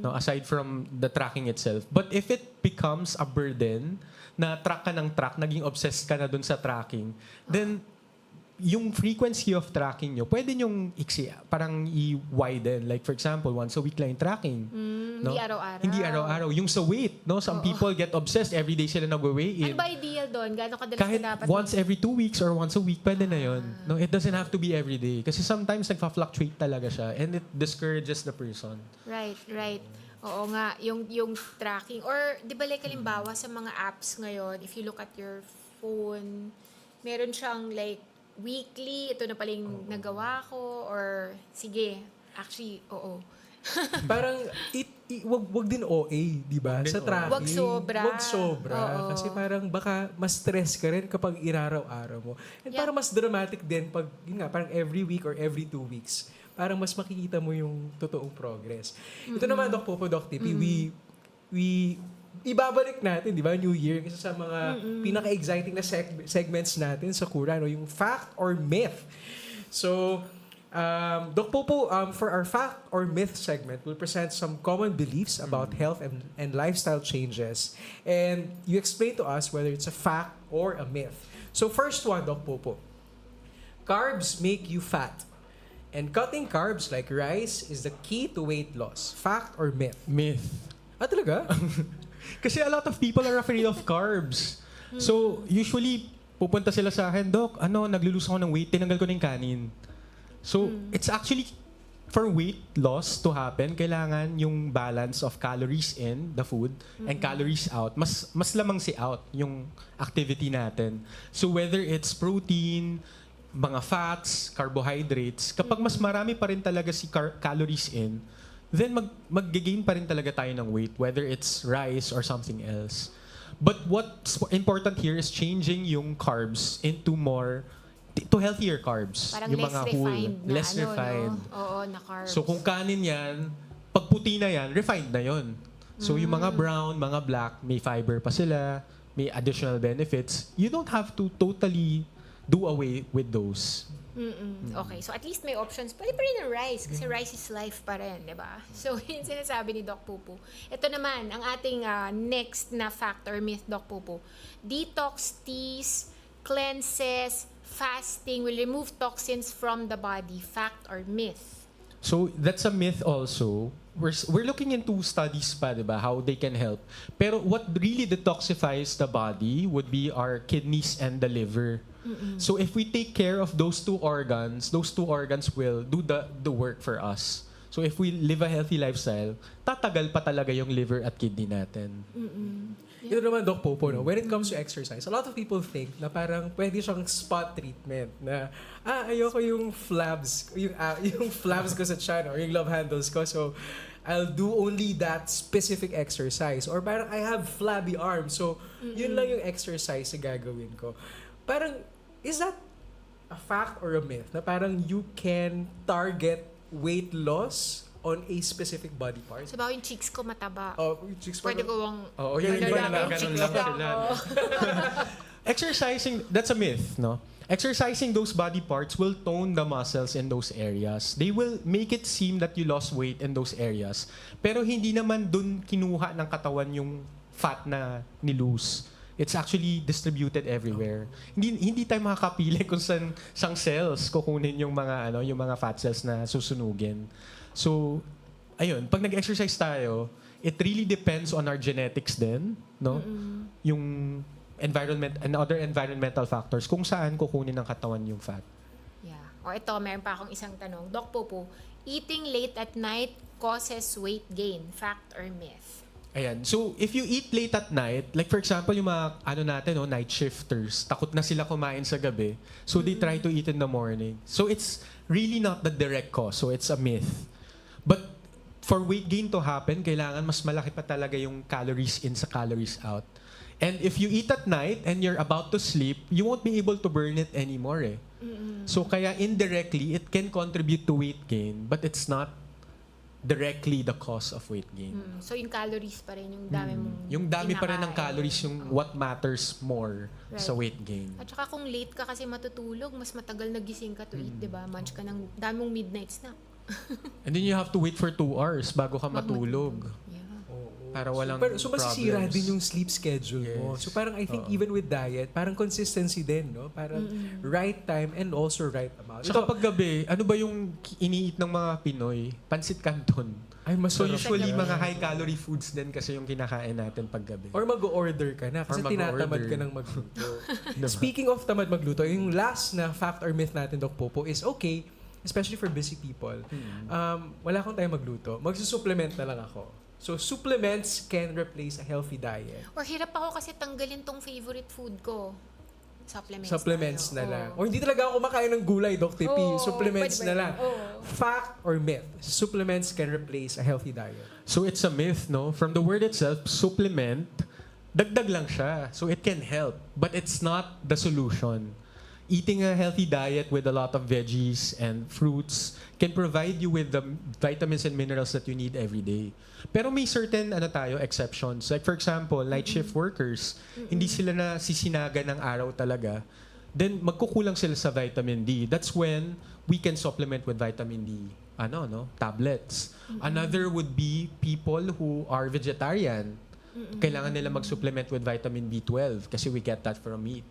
no, aside from the tracking itself. But if it becomes a burden na track ka ng track, naging obsessed ka na dun sa tracking, then yung frequency of tracking nyo, pwede nyong parang i-widen. Like for example, once a week lang yung tracking. No? Hindi araw-araw. Hindi araw-araw. Yung sa weight, no? Some people get obsessed. Every day sila nag-weigh in. Ano ba ideal doon? Gano'ng kadalas Kahit na dapat? once every 2 weeks or once a week, pwede na yun. No? It doesn't have to be every day. Kasi sometimes nagfa-fluctuate talaga siya and it discourages the person. Right. Oo nga, yung tracking. Or, di ba like halimbawa sa mga apps ngayon, if you look at your phone, meron siyang like, weekly, ito na pala yung nagawa ko, or sige, actually, oo. Parang wag din OA, di ba? Sa tracking. Wag sobra. Wag sobra. Oo. Kasi parang baka mas stress ka rin kapag inaraw-araw mo. And parang mas dramatic din pag, yun nga, parang every week or every 2 weeks. Parang mas makikita mo yung totoong progress. Ito naman, Doc Popo, Doc TP, we ibabalik natin, di ba, New Year, kasi sa mga pinaka-exciting na segments natin sa Cura, no, yung fact or myth. So, Doc Popo, for our fact or myth segment, we'll present some common beliefs about health and lifestyle changes. And you explain to us whether it's a fact or a myth. So, first one, Doc Popo. Carbs make you fat. And cutting carbs like rice is the key to weight loss. Fact or myth? Myth. Ah, talaga? Kasi a lot of people are afraid of carbs. So, usually, pupunta sila sa akin, Doc, naglulus ako ng weight, tinanggal ko na yung kanin. So, it's actually, for weight loss to happen, kailangan yung balance of calories in the food and calories out. Mas lamang si out yung activity natin. So, whether it's protein, mga fats, carbohydrates, kapag mas marami pa rin talaga si calories in, then mag-gain pa rin talaga tayo ng weight, whether it's rice or something else. But what's important here is changing yung carbs into healthier carbs. Parang yung less mga refined na less refined. No? Oo, na carbs. So kung kanin yan, pag puti na yan, refined na yon. So yung mga brown, mga black, may fiber pa sila, may additional benefits. You don't have to totally do away with those. Okay, so at least may options. Pwede pa rin ng rice kasi rice is life pa rin, di ba? So, yun sinasabi ni Doc Popo. Ito naman, ang ating next na fact or myth, Doc Popo. Detox teas, cleanses, fasting will remove toxins from the body. Fact or myth? So, that's a myth also. We're looking into studies pa, di ba, how they can help. Pero what really detoxifies the body would be our kidneys and the liver. So if we take care of those two organs will do the work for us. So if we live a healthy lifestyle, tatagal pa talaga yung liver at kidney natin. Ito naman, Doc Popo, no? When it comes to exercise, a lot of people think na parang pwede siyang spot treatment na, ayoko yung flabs, yung flabs ko sa chan or yung love handles ko, so I'll do only that specific exercise. Or parang I have flabby arms, so yun lang yung exercise na gagawin ko. Parang, is that a fact or a myth? Na parang you can target weight loss on a specific body part? So, yung cheeks ko mataba. Oh, yung cheeks Pwede ko bang... yung iba na yung ganun cheeks lang ko. sila. Exercising, that's a myth, no? Exercising those body parts will tone the muscles in those areas. They will make it seem that you lost weight in those areas. Pero hindi naman dun kinuha ng katawan yung fat na nilose. It's actually distributed everywhere. Hindi tayo makakapili kung sang cells kukunin yung mga fat cells na susunugin. So, ayun, pag nag-exercise tayo, it really depends on our genetics din, no? Yung environment and other environmental factors kung saan kukunin ng katawan yung fat. Yeah. O ito, meron pa akong isang tanong. Doc Popo, eating late at night causes weight gain. Fact or myth? Ayan. So, if you eat late at night, like for example, yung mga night shifters, takot na sila kumain sa gabi. So, they try to eat in the morning. So, it's really not the direct cause. So, it's a myth. But for weight gain to happen, kailangan mas malaki pa talaga yung calories in sa calories out. And if you eat at night and you're about to sleep, you won't be able to burn it anymore eh. So, kaya indirectly, it can contribute to weight gain, but it's not directly the cause of weight gain. So, yung calories pa rin, yung dami mong Yung dami pa rin ng kinakain. calories yung what matters more sa weight gain. At saka kung late ka kasi matutulog, mas matagal nagising ka to eat, di ba? Munch ka ng dami mong midnight snack. And then you have to wait for 2 hours bago ka matulog. Yeah. Para walang So masisira problems. din yung sleep schedule mo. Yes. So parang I think even with diet, parang consistency din, no? Parang right time and also right amount. Tsaka pag gabi, ano ba yung iniit ng mga Pinoy? Pansit Canton. Ay, So masarap. usually yan. mga high-calorie foods din kasi yung kinakain natin pag gabi. Or mag-order ka na kasi Or tinatamad mag-order. ka ng magluto. Speaking of tamad magluto, yung last na fact or myth natin, Doc Popo, is okay, especially for busy people. Wala akong time magluto. Magsusupplement na lang ako. So, supplements can replace a healthy diet. Or hirap ako kasi tanggalin tong favorite food ko. Supplements na tayo. lang. Oo. O hindi talaga ako makain ng gulay, Doc Tipi. Oo, Supplements pwede na ba lang. yun? Oo. Fact or myth? Supplements can replace a healthy diet. So it's a myth, no? From the word itself, supplement, dagdag lang siya. So it can help, but it's not the solution. Eating a healthy diet with a lot of veggies and fruits can provide you with the vitamins and minerals that you need every day. Pero may certain exceptions. Like for example, night shift workers, hindi sila na sisinaga ng araw talaga. Then magkukulang sila sa vitamin D. That's when we can supplement with vitamin D. Tablets. Another would be people who are vegetarian. Kailangan nila mag-supplement with vitamin B12 kasi we get that from meat.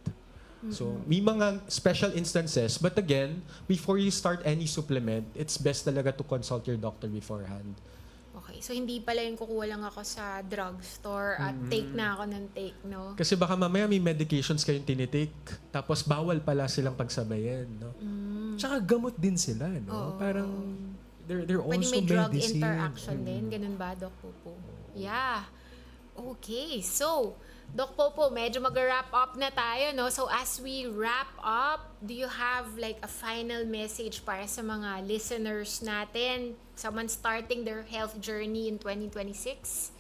So, may mga special instances. But again, before you start any supplement, it's best talaga to consult your doctor beforehand. Okay, so hindi pala yung kukuha lang ako sa drugstore at take na ako ng take, no? Kasi baka mamaya may medications kayong tinitake, tapos bawal pala silang pagsabayan, no? Tsaka gamot din sila, no? Oo. Parang they're Pwede also may drug medicine. interaction din. Ganun ba, Doc Popo? Yeah. Okay, so, Doc Popo, medyo mag-wrap up na tayo, no? So, as we wrap up, do you have like a final message para sa mga listeners natin? Someone starting their health journey in 2026?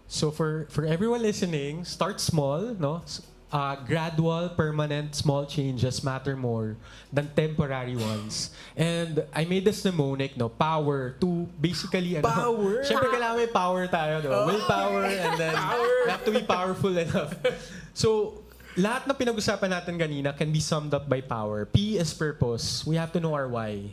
So for everyone listening, start small, no? Gradual, permanent, small changes matter more than temporary ones. And I made this mnemonic, no? Power to basically, Power? Siyempre kailangan may power tayo, no? Willpower and then we have to be powerful enough. So, lahat na pinag-usapan natin kanina can be summed up by power. P is purpose. We have to know our why.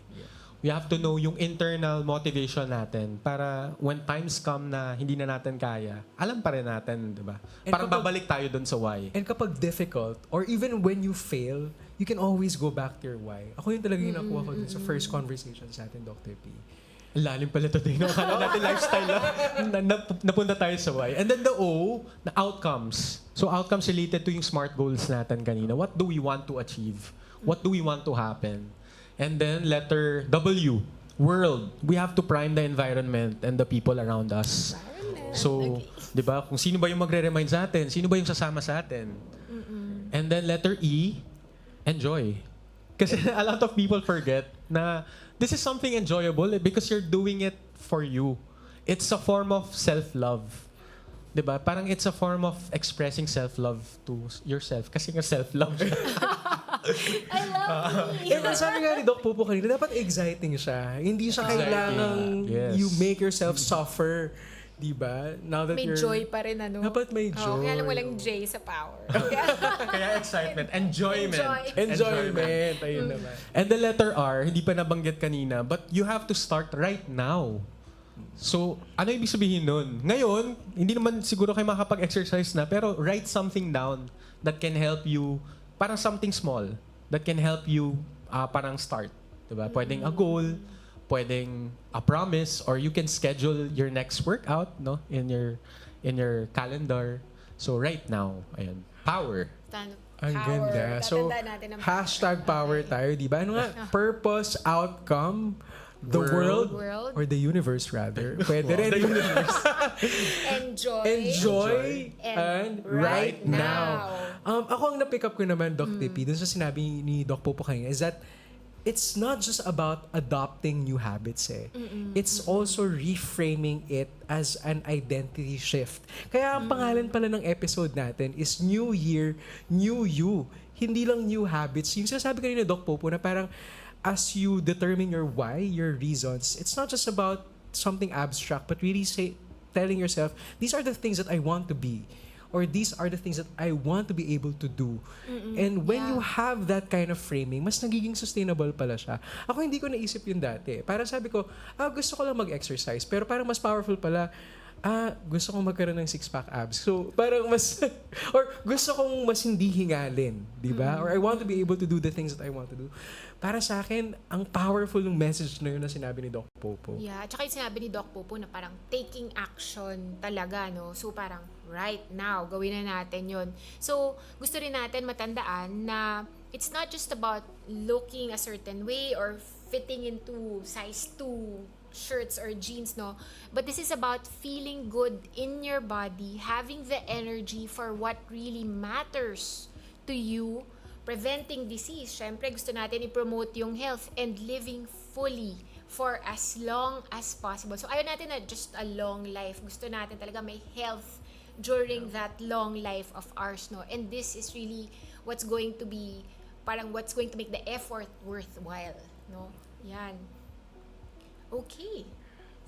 We have to know yung internal motivation natin para when times come na hindi na natin kaya, alam pa rin natin, di ba? And Parang kapag- babalik tayo dun sa why. And kapag difficult, or even when you fail, you can always go back to your why. Ako yun talaga yung nakuha ko dun sa first conversation sa atin, Dr. P. Ang lalim pala today. No? Akala natin lifestyle lang. Napunta tayo sa why. And then the O, na outcomes. So outcomes related to yung SMART goals natin kanina. What do we want to achieve? What do we want to happen? And then letter W, world. We have to prime the environment and the people around us. So, di ba, kung sino ba yung magre-remind sa atin, sino ba yung sasama sa atin. And then letter E, enjoy. Kasi a lot of people forget na this is something enjoyable because you're doing it for you. It's a form of self-love. Diba? Parang it's a form of expressing self-love to yourself. Kasi nga self-love siya. I love it. Sabi nga ni Doc Popo kanina, dapat exciting siya. Hindi siya kailangang you make yourself suffer. Diba? Now that May joy pa rin, ano? Dapat may joy. Kaya lang walang J sa power. Kaya excitement. Enjoyment. Enjoyment. Ayun naman. And the letter R, hindi pa nabanggit kanina, but you have to start right now. So, ano ibig sabihin nun? Ngayon, hindi naman siguro kayo makapag-exercise na, pero write something down that can help you, parang something small, that can help you parang start. Diba? Pwedeng a goal, pwedeng a promise, or you can schedule your next workout, no, in your calendar. So right now, ayan, power. Ang ganda. So hashtag power tayo, di ba? Ano nga? Purpose, outcome, the world, or the universe rather. Pwede rin. The universe. Enjoy and right now. Ako ang na-pick up ko naman, Doc Tippy, dun sa sinabi ni Doc Popo kanina, is that it's not just about adopting new habits It's also reframing it as an identity shift. Kaya ang pangalan pala ng episode natin is New Year, New You. Hindi lang new habits. Yung sinasabi kanina Doc Popo na parang as you determine your why, your reasons, it's not just about something abstract but really telling yourself, these are the things that I want to be. Or these are the things that I want to be able to do. And when you have that kind of framing, mas nagiging sustainable pala siya. Ako hindi ko naisip yun dati. Parang sabi ko, gusto ko lang mag-exercise. Pero parang mas powerful pala, gusto kong magkaroon ng six-pack abs. So, parang mas, or gusto kong mas hindi hingalin. Diba? Or I want to be able to do the things that I want to do. Para sa akin, ang powerful ng message na yun na sinabi ni Doc Popo. Yeah, at saka yung sinabi ni Doc Popo na parang taking action talaga, no? So parang right now, gawin na natin yun. So, gusto rin natin matandaan na it's not just about looking a certain way or fitting into size 2 shirts or jeans, no? But this is about feeling good in your body, having the energy for what really matters to you, preventing disease. Syempre, gusto natin i-promote yung health and living fully for as long as possible. So, ayaw natin na just a long life. Gusto natin talaga may health during that long life of ours, no? And this is really what's going to be, parang what's going to make the effort worthwhile, no? Yan. Okay.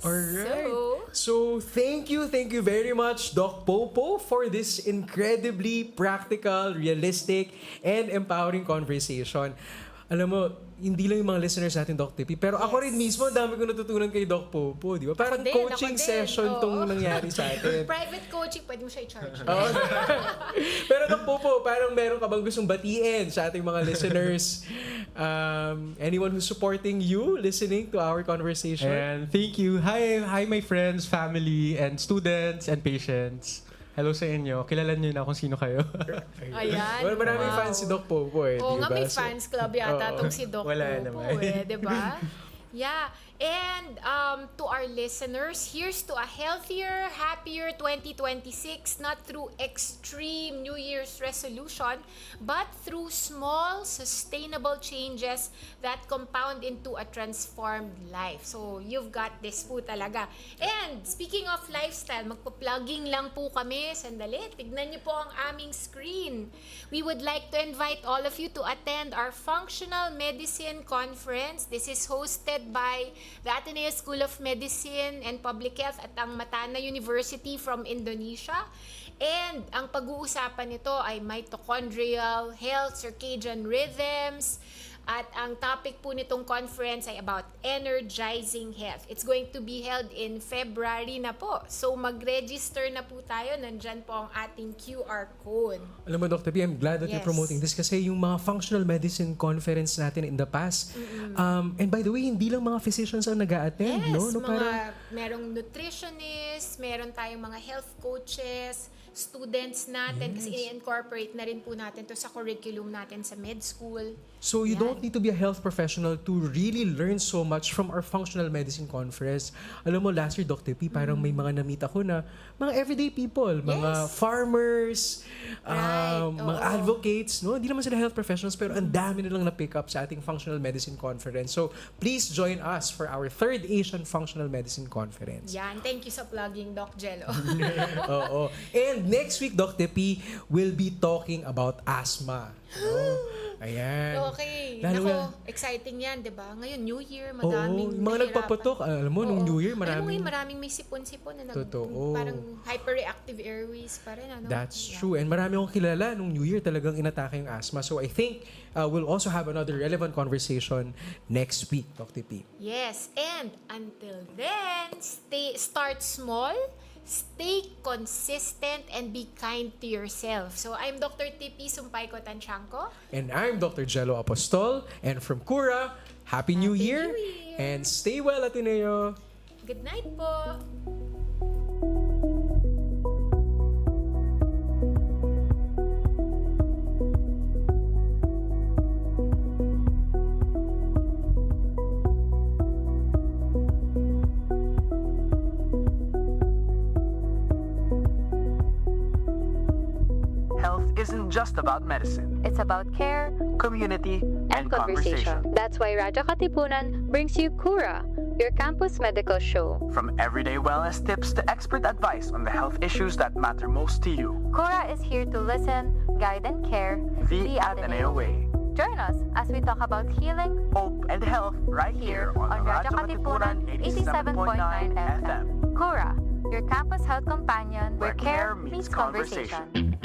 Alright. So, thank you very much, Doc Popo, for this incredibly practical, realistic, and empowering conversation. Alam mo, hindi lang yung mga listeners natin, Doc Tippy, pero ako rin mismo, dami ko natutunan kay Doc Popo, di ba? Parang coaching session tong nangyari sa atin. Private coaching, pwede mo siya i-charge. Pero Doc Popo, parang meron ka bang gustong batiin sa ating mga listeners? Anyone who's supporting you, listening to our conversation? And thank you. Hi my friends, family, and students, and patients. Hello sa inyo. Kilala niyo na kung sino kayo. Ayan. Well, maraming fans si Doc Popo Oo nga, may fans club yata itong si Doc Wala Popo naman. diba? Yeah. And to our listeners, here's to a healthier, happier 2026, not through extreme New Year's resolution, but through small, sustainable changes that compound into a transformed life. So, you've got this po talaga. And speaking of lifestyle, magpa-plugging lang po kami. Sandali, tignan niyo po ang aming screen. We would like to invite all of you to attend our Functional Medicine Conference. This is hosted by the Ateneo School of Medicine and Public Health at ang Matana University from Indonesia. And ang pag-uusapan nito ay mitochondrial health, circadian rhythms, at ang topic po nitong conference ay about energizing health. It's going to be held in February na po. So mag-register na po tayo. Nandyan po ang ating QR code. Alam mo, Dr. B, I'm glad that you're promoting this kasi yung mga functional medicine conference natin in the past. And by the way, hindi lang mga physicians ang nag-a-attend, no? Merong nutritionist, meron tayong mga health coaches, students natin kasi i-incorporate na rin po natin to sa curriculum natin sa med school. So you Yan. don't need to be a health professional to really learn so much from our functional medicine conference. Alam mo, last year, Dr. P, parang may mga na-meet ako na mga everyday people, mga farmers, mga oo. advocates, no? Hindi naman sila health professionals, pero ang dami nilang na-pick up sa ating functional medicine conference. So please join us for our 3rd Asian Functional Medicine Conference. Yan, thank you sa plugging, Doc Jello. Oo. And next week, Dr. P will be talking about asthma. No? Ayan. Okay. Lalo Nako, exciting yan, di ba? Ngayon, New Year, Oo, madaming mga nagpapatok. Alam mo, nung New Year, Alam mo maraming... ngayon, maraming may sipon-sipon na Totoo. parang hyperreactive airways pa rin, ano? That's Yeah. true. And marami akong kilala nung New Year talagang inatake yung asthma. So I think we'll also have another relevant conversation next week, Dr. P. Yes, and until then, start small, stay consistent, and be kind to yourself. So I'm Dr. TP Sumpayco Tanchanco. And I'm Dr. Jello Apostol. And from Cura, Happy New Year! New Year! And stay well, Ateneo! Good night po! Health isn't just about medicine, It's about care community, and conversation. That's why Radyo Katipunan brings you Cura, your campus medical show. From everyday wellness tips to expert advice on the health issues that matter most to you. Cura is here to listen, guide, and care The Ateneo way. Join us as we talk about healing Hope and health right here on Radyo Katipunan 87.9 FM. Cura, your campus health companion Where care meets conversation.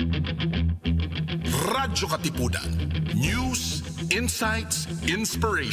Radyo Katipunan. News, insights, inspiration.